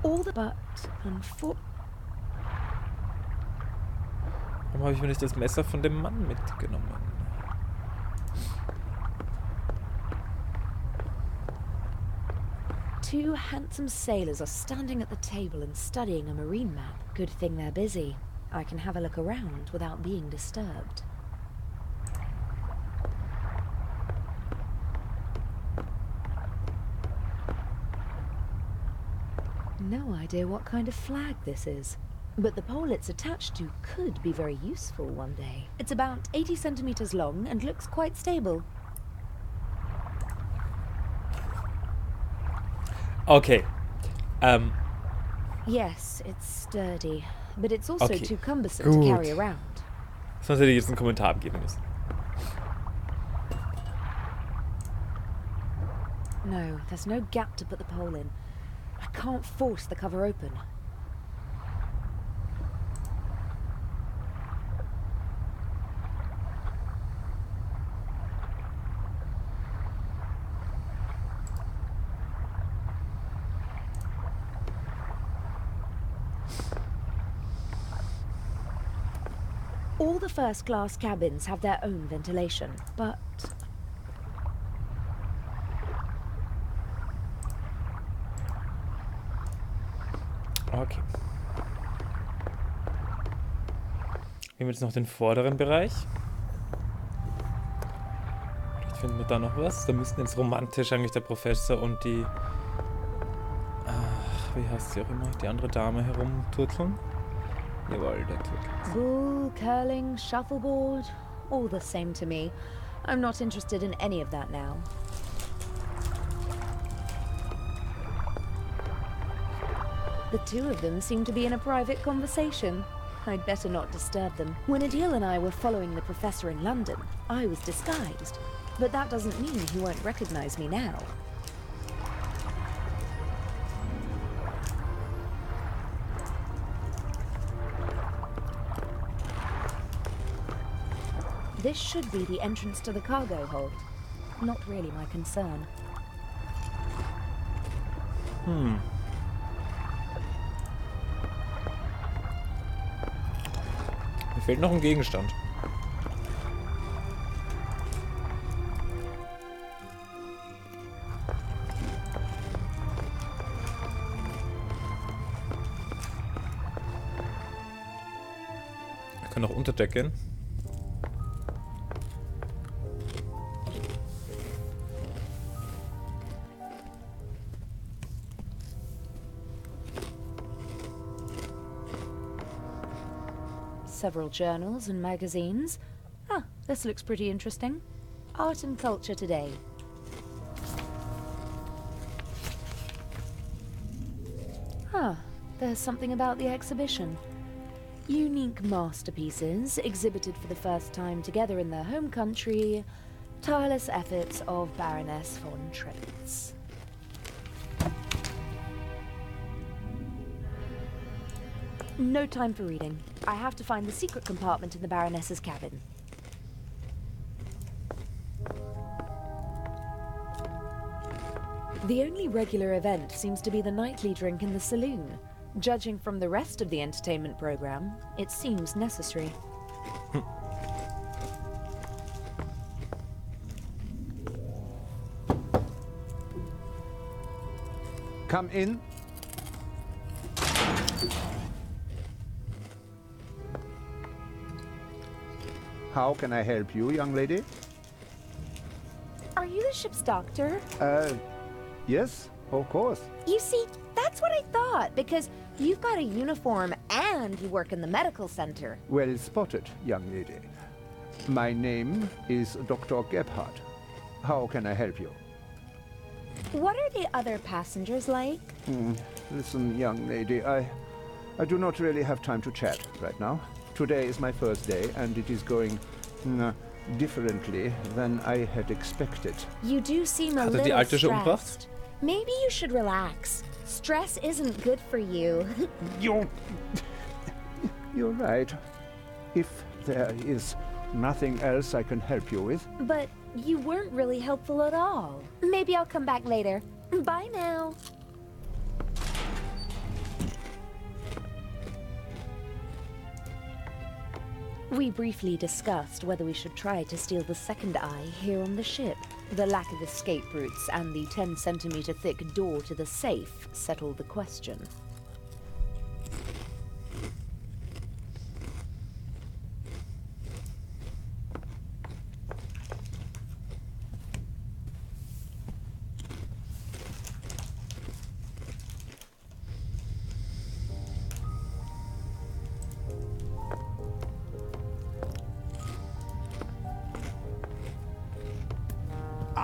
All the but and for. Warum habe ich mir nicht das Messer von dem Mann mitgenommen? Two handsome sailors are standing at the table and studying a marine map. Good thing they're busy. I can have a look around without being disturbed. No idea what kind of flag this is, but the pole it's attached to could be very useful one day. It's about 80 centimeters long and looks quite stable. Okay. Yes, it's sturdy, but it's also Okay. too cumbersome to carry around. Sonst hätte ich jetzt einen Kommentar abgeben müssen. No, there's no gap to put the pole in. I can't force the cover open. All the first-class cabins have their own ventilation, but Okay. Gehen wir jetzt noch den vorderen Bereich. Vielleicht finden wir da noch was. Da müssten jetzt romantisch eigentlich der Professor und die... Ach, wie heißt sie auch immer? Die andere Dame herumturteln. Jawohl, der turtelt. bull, curling, shuffleboard, all the same to me. I'm not interested in any of that now. The two of them seem to be in a private conversation. I'd better not disturb them. When Adil and I were following the professor in London, I was disguised. But that doesn't mean he won't recognize me now. This should be the entrance to the cargo hold. Not really my concern. Mir fehlt noch ein Gegenstand. Ich kann auch unter Deck gehen. Several journals and magazines. Ah, this looks pretty interesting. Art and Culture Today. Ah, there's something about the exhibition. Unique masterpieces exhibited for the first time together in their home country. Tireless efforts of Baroness von Trebitz. No time for reading. I have to find the secret compartment in the Baroness's cabin. The only regular event seems to be the nightly drink in the saloon. Judging from the rest of the entertainment program, it seems necessary. Come in. How can I help you, young lady? Are you the ship's doctor? Yes, of course. You see, that's what I thought, because you've got a uniform and you work in the medical center. Well spotted, young lady. My name is Dr. Gebhardt. How can I help you? What are the other passengers like? Listen, young lady, I do not really have time to chat right now. Today is my first day, and it is going differently than I had expected. You do seem a Hat er little die Alte schon umgebracht? stressed. Maybe you should relax. Stress isn't good for you. You're right. If there is nothing else I can help you with. But you weren't really helpful at all. Maybe I'll come back later. Bye now. We briefly discussed whether we should try to steal the second eye here on the ship. The lack of escape routes and the 10-centimeter thick door to the safe settled the question.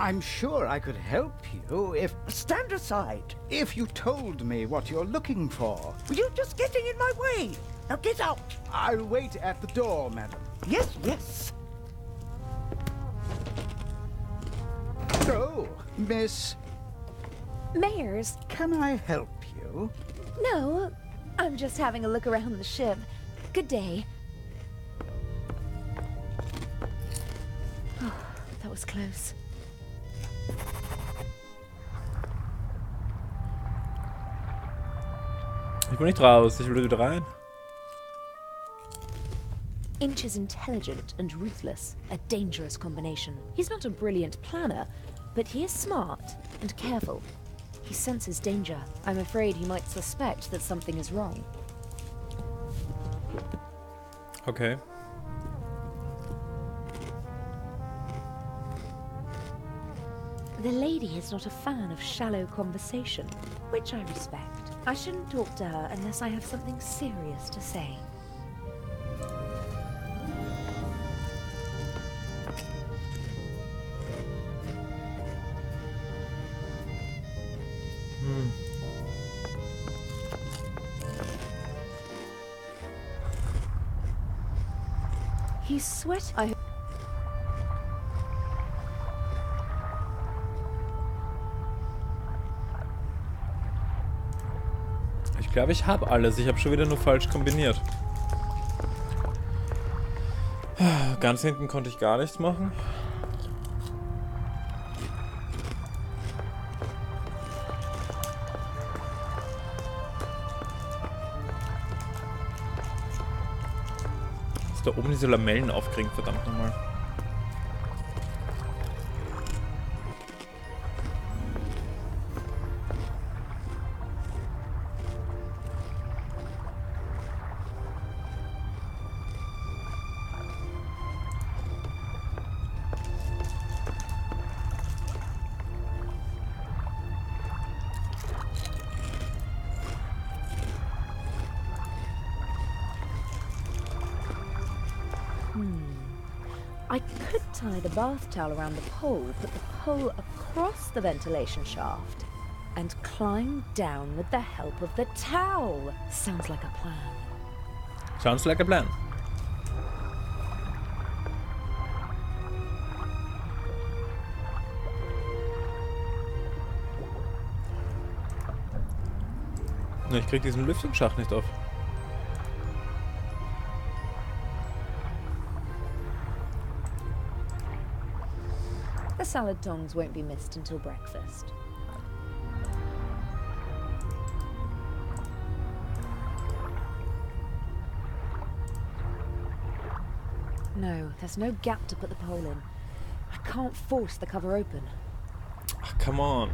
I'm sure I could help you if... Stand aside. If you told me what you're looking for. You're just getting in my way. Now get out. I'll wait at the door, madam. Yes, yes. Oh, Miss... Mayers. Can I help you? No, I'm just having a look around the ship. Good day. Oh, that was close. Ich will nicht raus, ich will wieder rein. Inch is intelligent and ruthless, a dangerous combination. He's not a brilliant planner, but he is smart and careful. He senses danger. I'm afraid he might suspect that something is wrong. Okay. The lady is not a fan of shallow conversation, which I respect. I shouldn't talk to her unless I have something serious to say. He's sweating. Ich glaube, ich habe alles. Ich habe schon wieder nur falsch kombiniert. Ganz hinten konnte ich gar nichts machen. Da oben diese Lamellen aufkriegen, verdammt nochmal. I could tie the bath towel around the pole, put the pole across the ventilation shaft, and climb down with the help of the towel. Sounds like a plan. Sounds like a plan. Ich krieg diesen Lüftungsschacht nicht auf. The salad tongs won't be missed until breakfast. No, there's no gap to put the pole in. I can't force the cover open. Ach, come on.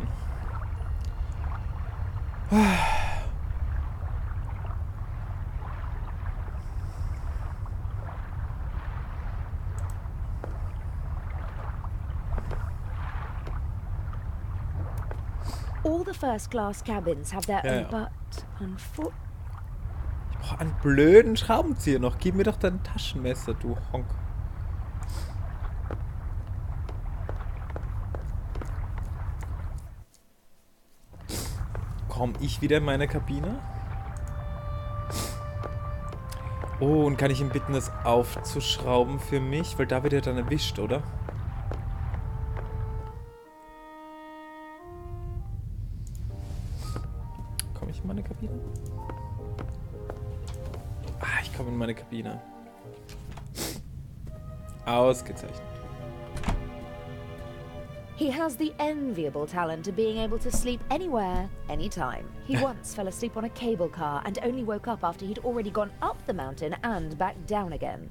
All the first-class cabins have their own, but unfortunately... Ich brauche einen blöden Schraubenzieher noch. Gib mir doch dein Taschenmesser, du Honk. Komm ich wieder in meine Kabine? Oh, und kann ich ihn bitten, das aufzuschrauben für mich? Weil da wird er dann erwischt, oder? Komme ich in meine Kabine? Ah, ich komme in meine Kabine. Ausgezeichnet. He has the enviable talent of being able to sleep anywhere, anytime. He once fell asleep on a cable car and only woke up after he'd already gone up the mountain and back down again.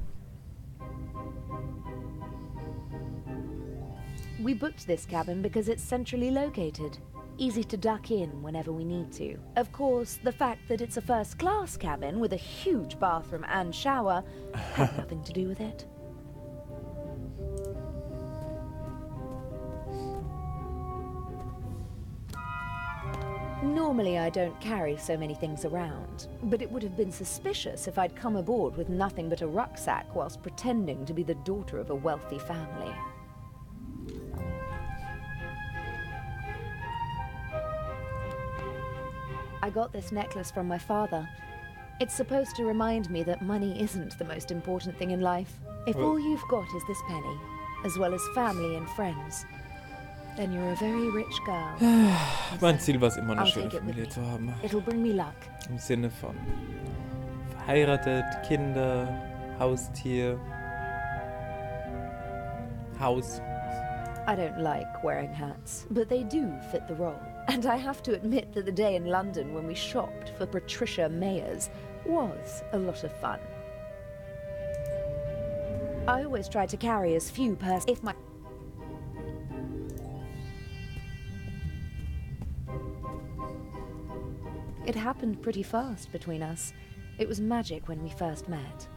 We booked this cabin because it's centrally located. Easy to duck in whenever we need to. Of course, the fact that it's a first-class cabin with a huge bathroom and shower had nothing to do with it. Normally I don't carry so many things around, but it would have been suspicious if I'd come aboard with nothing but a rucksack whilst pretending to be the daughter of a wealthy family. I got this necklace from my father. It's supposed to remind me that money isn't the most important thing in life. If all you've got is this penny, as well as family and friends, then you're a very rich girl. Mein Ziel war es immer, eine I'll schöne take it with Familie me. zu haben. It'll bring me luck. Im Sinne von verheiratet, Kinder, Haustier, Haus. I don't like wearing hats, but they do fit the role. And I have to admit that the day in London when we shopped for Patricia Mayers was a lot of fun. I always try to carry as few if my... It happened pretty fast between us. It was magic when we first met.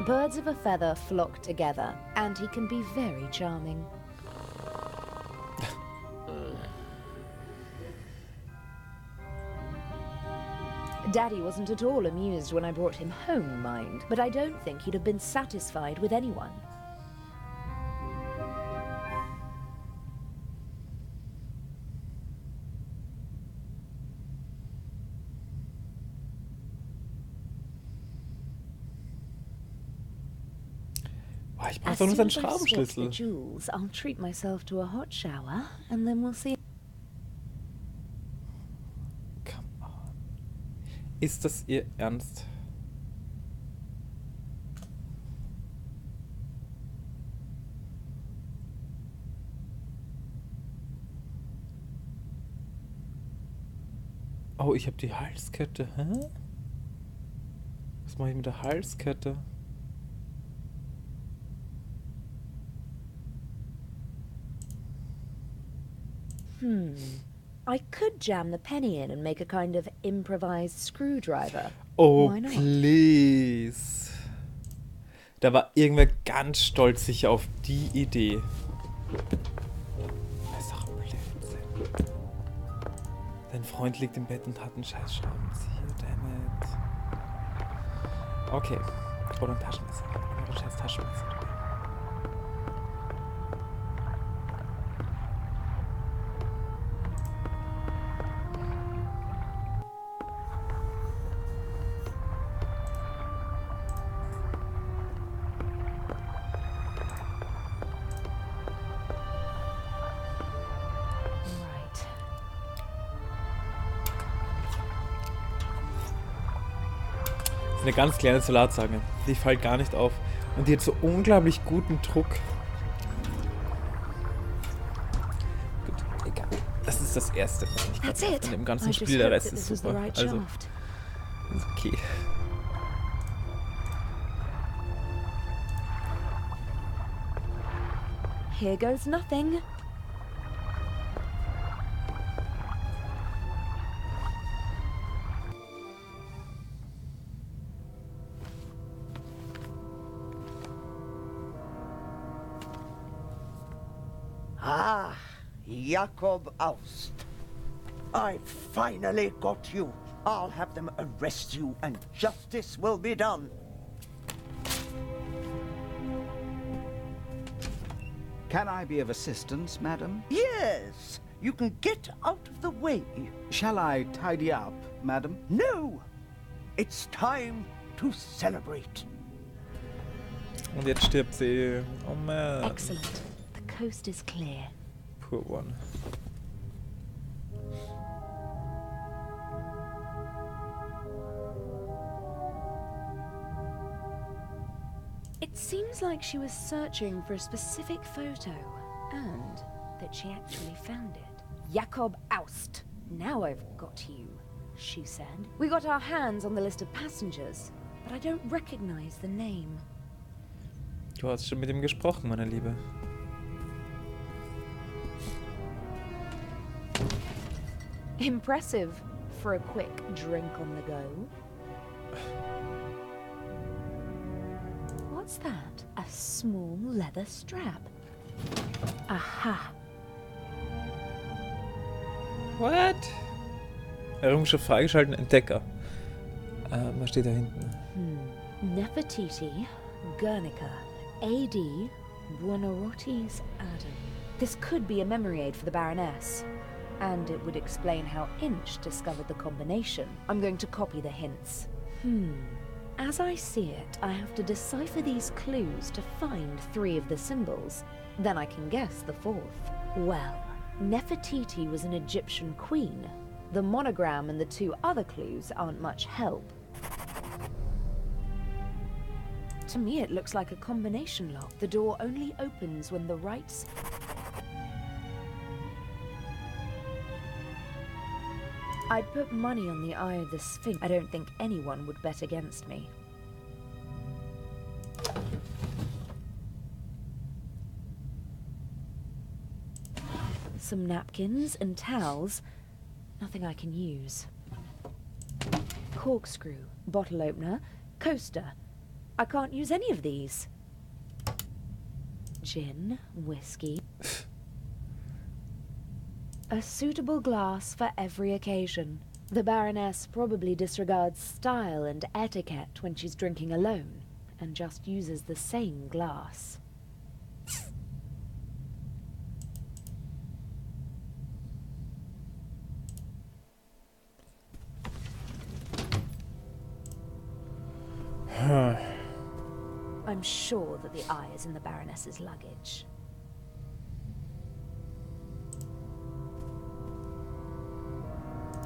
Birds of a feather flock together, and he can be very charming. Daddy wasn't at all amused when I brought him home, mind, but I don't think he'd have been satisfied with anyone. Ich brauche doch nur seinen As soon as I swap the Schraubenschlüssel. jewels, I'll treat myself to a hot shower, and then we'll see. Ist das Ihr Ernst? Oh, ich habe die Halskette. Hä? Was mache ich mit der Halskette? I could jam the penny in and make a kind of improvised screwdriver. Oh, Why not? please. Da war irgendwer ganz stolz sicher auf die Idee. Das ist doch Blödsinn. Dein Freund liegt im Bett und hat einen scheiß Schraubenzieher, dammit. Okay. Oder ein Taschenmesser. Oder ein scheiß Taschenmesser. Eine ganz kleine Salatzange. Die fällt gar nicht auf. Und die hat so unglaublich guten Druck. Gut, egal. Das ist das Erste, was mich That's gerade it. von dem ganzen I Spiel. just Der hope Rest that ist this was the super. right Also, shaft. ist okay. Here goes nothing. Ah, Jakob Aust. I finally got you. I'll have them arrest you and justice will be done. Can I be of assistance, madam? Yes, you can get out of the way. Shall I tidy up, madam? No, it's time to celebrate. Und jetzt stirbt sie. Oh man. Excellent. The coast is clear. Poor one. It seems like she was searching for a specific photo, and that she actually found it. Jakob Aust. Now I've got you, she said. We got our hands on the list of passengers, but I don't recognize the name. Du hast schon mit ihm gesprochen, meine Liebe. Impressive for a quick drink on the go. What's that? A small leather strap. Aha. What? Errungenschaft freigeschalten, Entdecker. Was steht da hinten? Nefertiti, Guernica, AD, Buonarroti's Adam. This could be a memory aid for the Baroness. And it would explain how Inch discovered the combination. I'm going to copy the hints. As I see it, I have to decipher these clues to find 3 of the symbols. Then I can guess the 4th. Well, Nefertiti was an Egyptian queen. The monogram and the 2 other clues aren't much help. To me, it looks like a combination lock. The door only opens when the right... I'd put money on the Eye of the Sphinx. I don't think anyone would bet against me. Some napkins and towels. Nothing I can use. Corkscrew, bottle opener, coaster. I can't use any of these. Gin, whiskey. A suitable glass for every occasion. The Baroness probably disregards style and etiquette when she's drinking alone, and just uses the same glass. I'm sure that the eye is in the Baroness's luggage.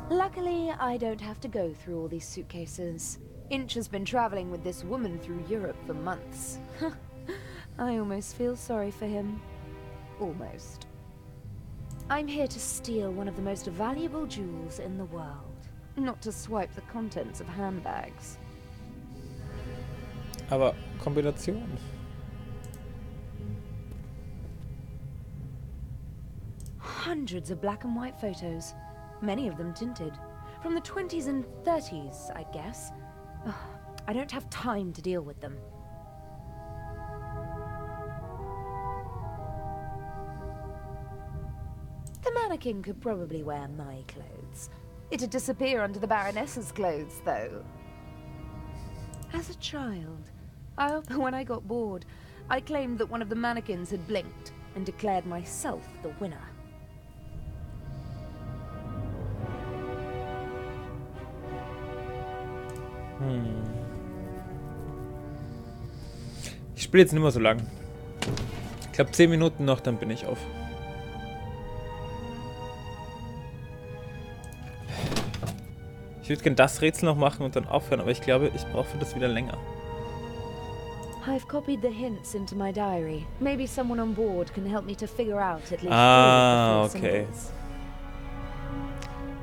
Luckily, I don't have to go through all these suitcases. Inch has been traveling with this woman through Europe for months. I almost feel sorry for him. Almost. I'm here to steal one of the most valuable jewels in the world, not to swipe the contents of handbags. Aber Kombination. Hundreds of black and white photos, many of them tinted. From the 20s and 30s, I guess. Ugh, I don't have time to deal with them. The mannequin could probably wear my clothes. It'd disappear under the Baroness's clothes, though. As a child, when I got bored, I claimed that one of the mannequins had blinked and declared myself the winner. Ich spiele jetzt nicht mehr so lang. Ich glaube 10 Minuten noch, dann bin ich auf. Ich würde gerne das Rätsel noch machen und dann aufhören, aber ich glaube, ich brauche für das wieder länger. I've copied the hints into my diary. Maybe someone on board can help me to figure out at least okay.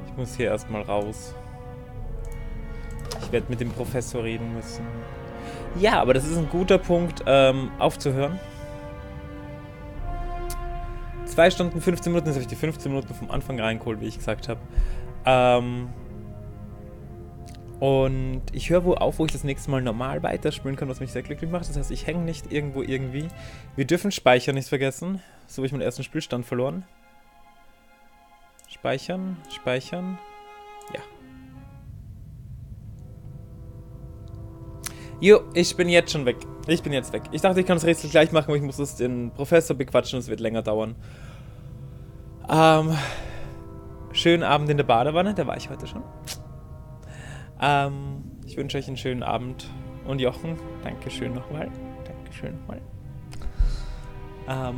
Ich muss hier erstmal raus. Ich werde mit dem Professor reden müssen. Ja, aber das ist ein guter Punkt, aufzuhören. 2 Stunden, 15 Minuten, jetzt habe ich die 15 Minuten vom Anfang reingeholt, wie ich gesagt habe. Und ich höre wo auf, wo ich das nächste Mal normal weiterspielen kann, was mich sehr glücklich macht. Das heißt, ich hänge nicht irgendwo irgendwie. Wir dürfen speichern, nicht vergessen. So habe ich meinen ersten Spielstand verloren. Speichern, speichern. Ja. Jo, ich bin jetzt schon weg. Ich bin jetzt weg. Ich dachte, ich kann das Rätsel gleich machen, aber ich muss es den Professor bequatschen und es wird länger dauern. Schönen Abend in der Badewanne, da war ich heute schon. Ich wünsche euch einen schönen Abend. Und Jochen, Dankeschön nochmal. Dankeschön nochmal.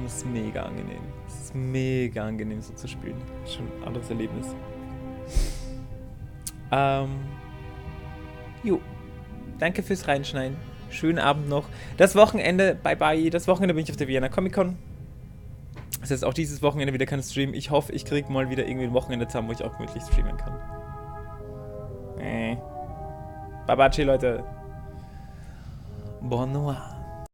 Es ist mega angenehm. Es ist mega angenehm, so zu spielen. Schon ein anderes Erlebnis. Jo. Danke fürs Reinschneiden. Schönen Abend noch. Das Wochenende, bye bye. Das Wochenende bin ich auf der Vienna Comic Con. Das heißt, auch dieses Wochenende wieder kein Stream. Ich hoffe, ich kriege mal wieder irgendwie ein Wochenende zusammen, wo ich auch gemütlich streamen kann. Babaci, Leute. Bonne nuit.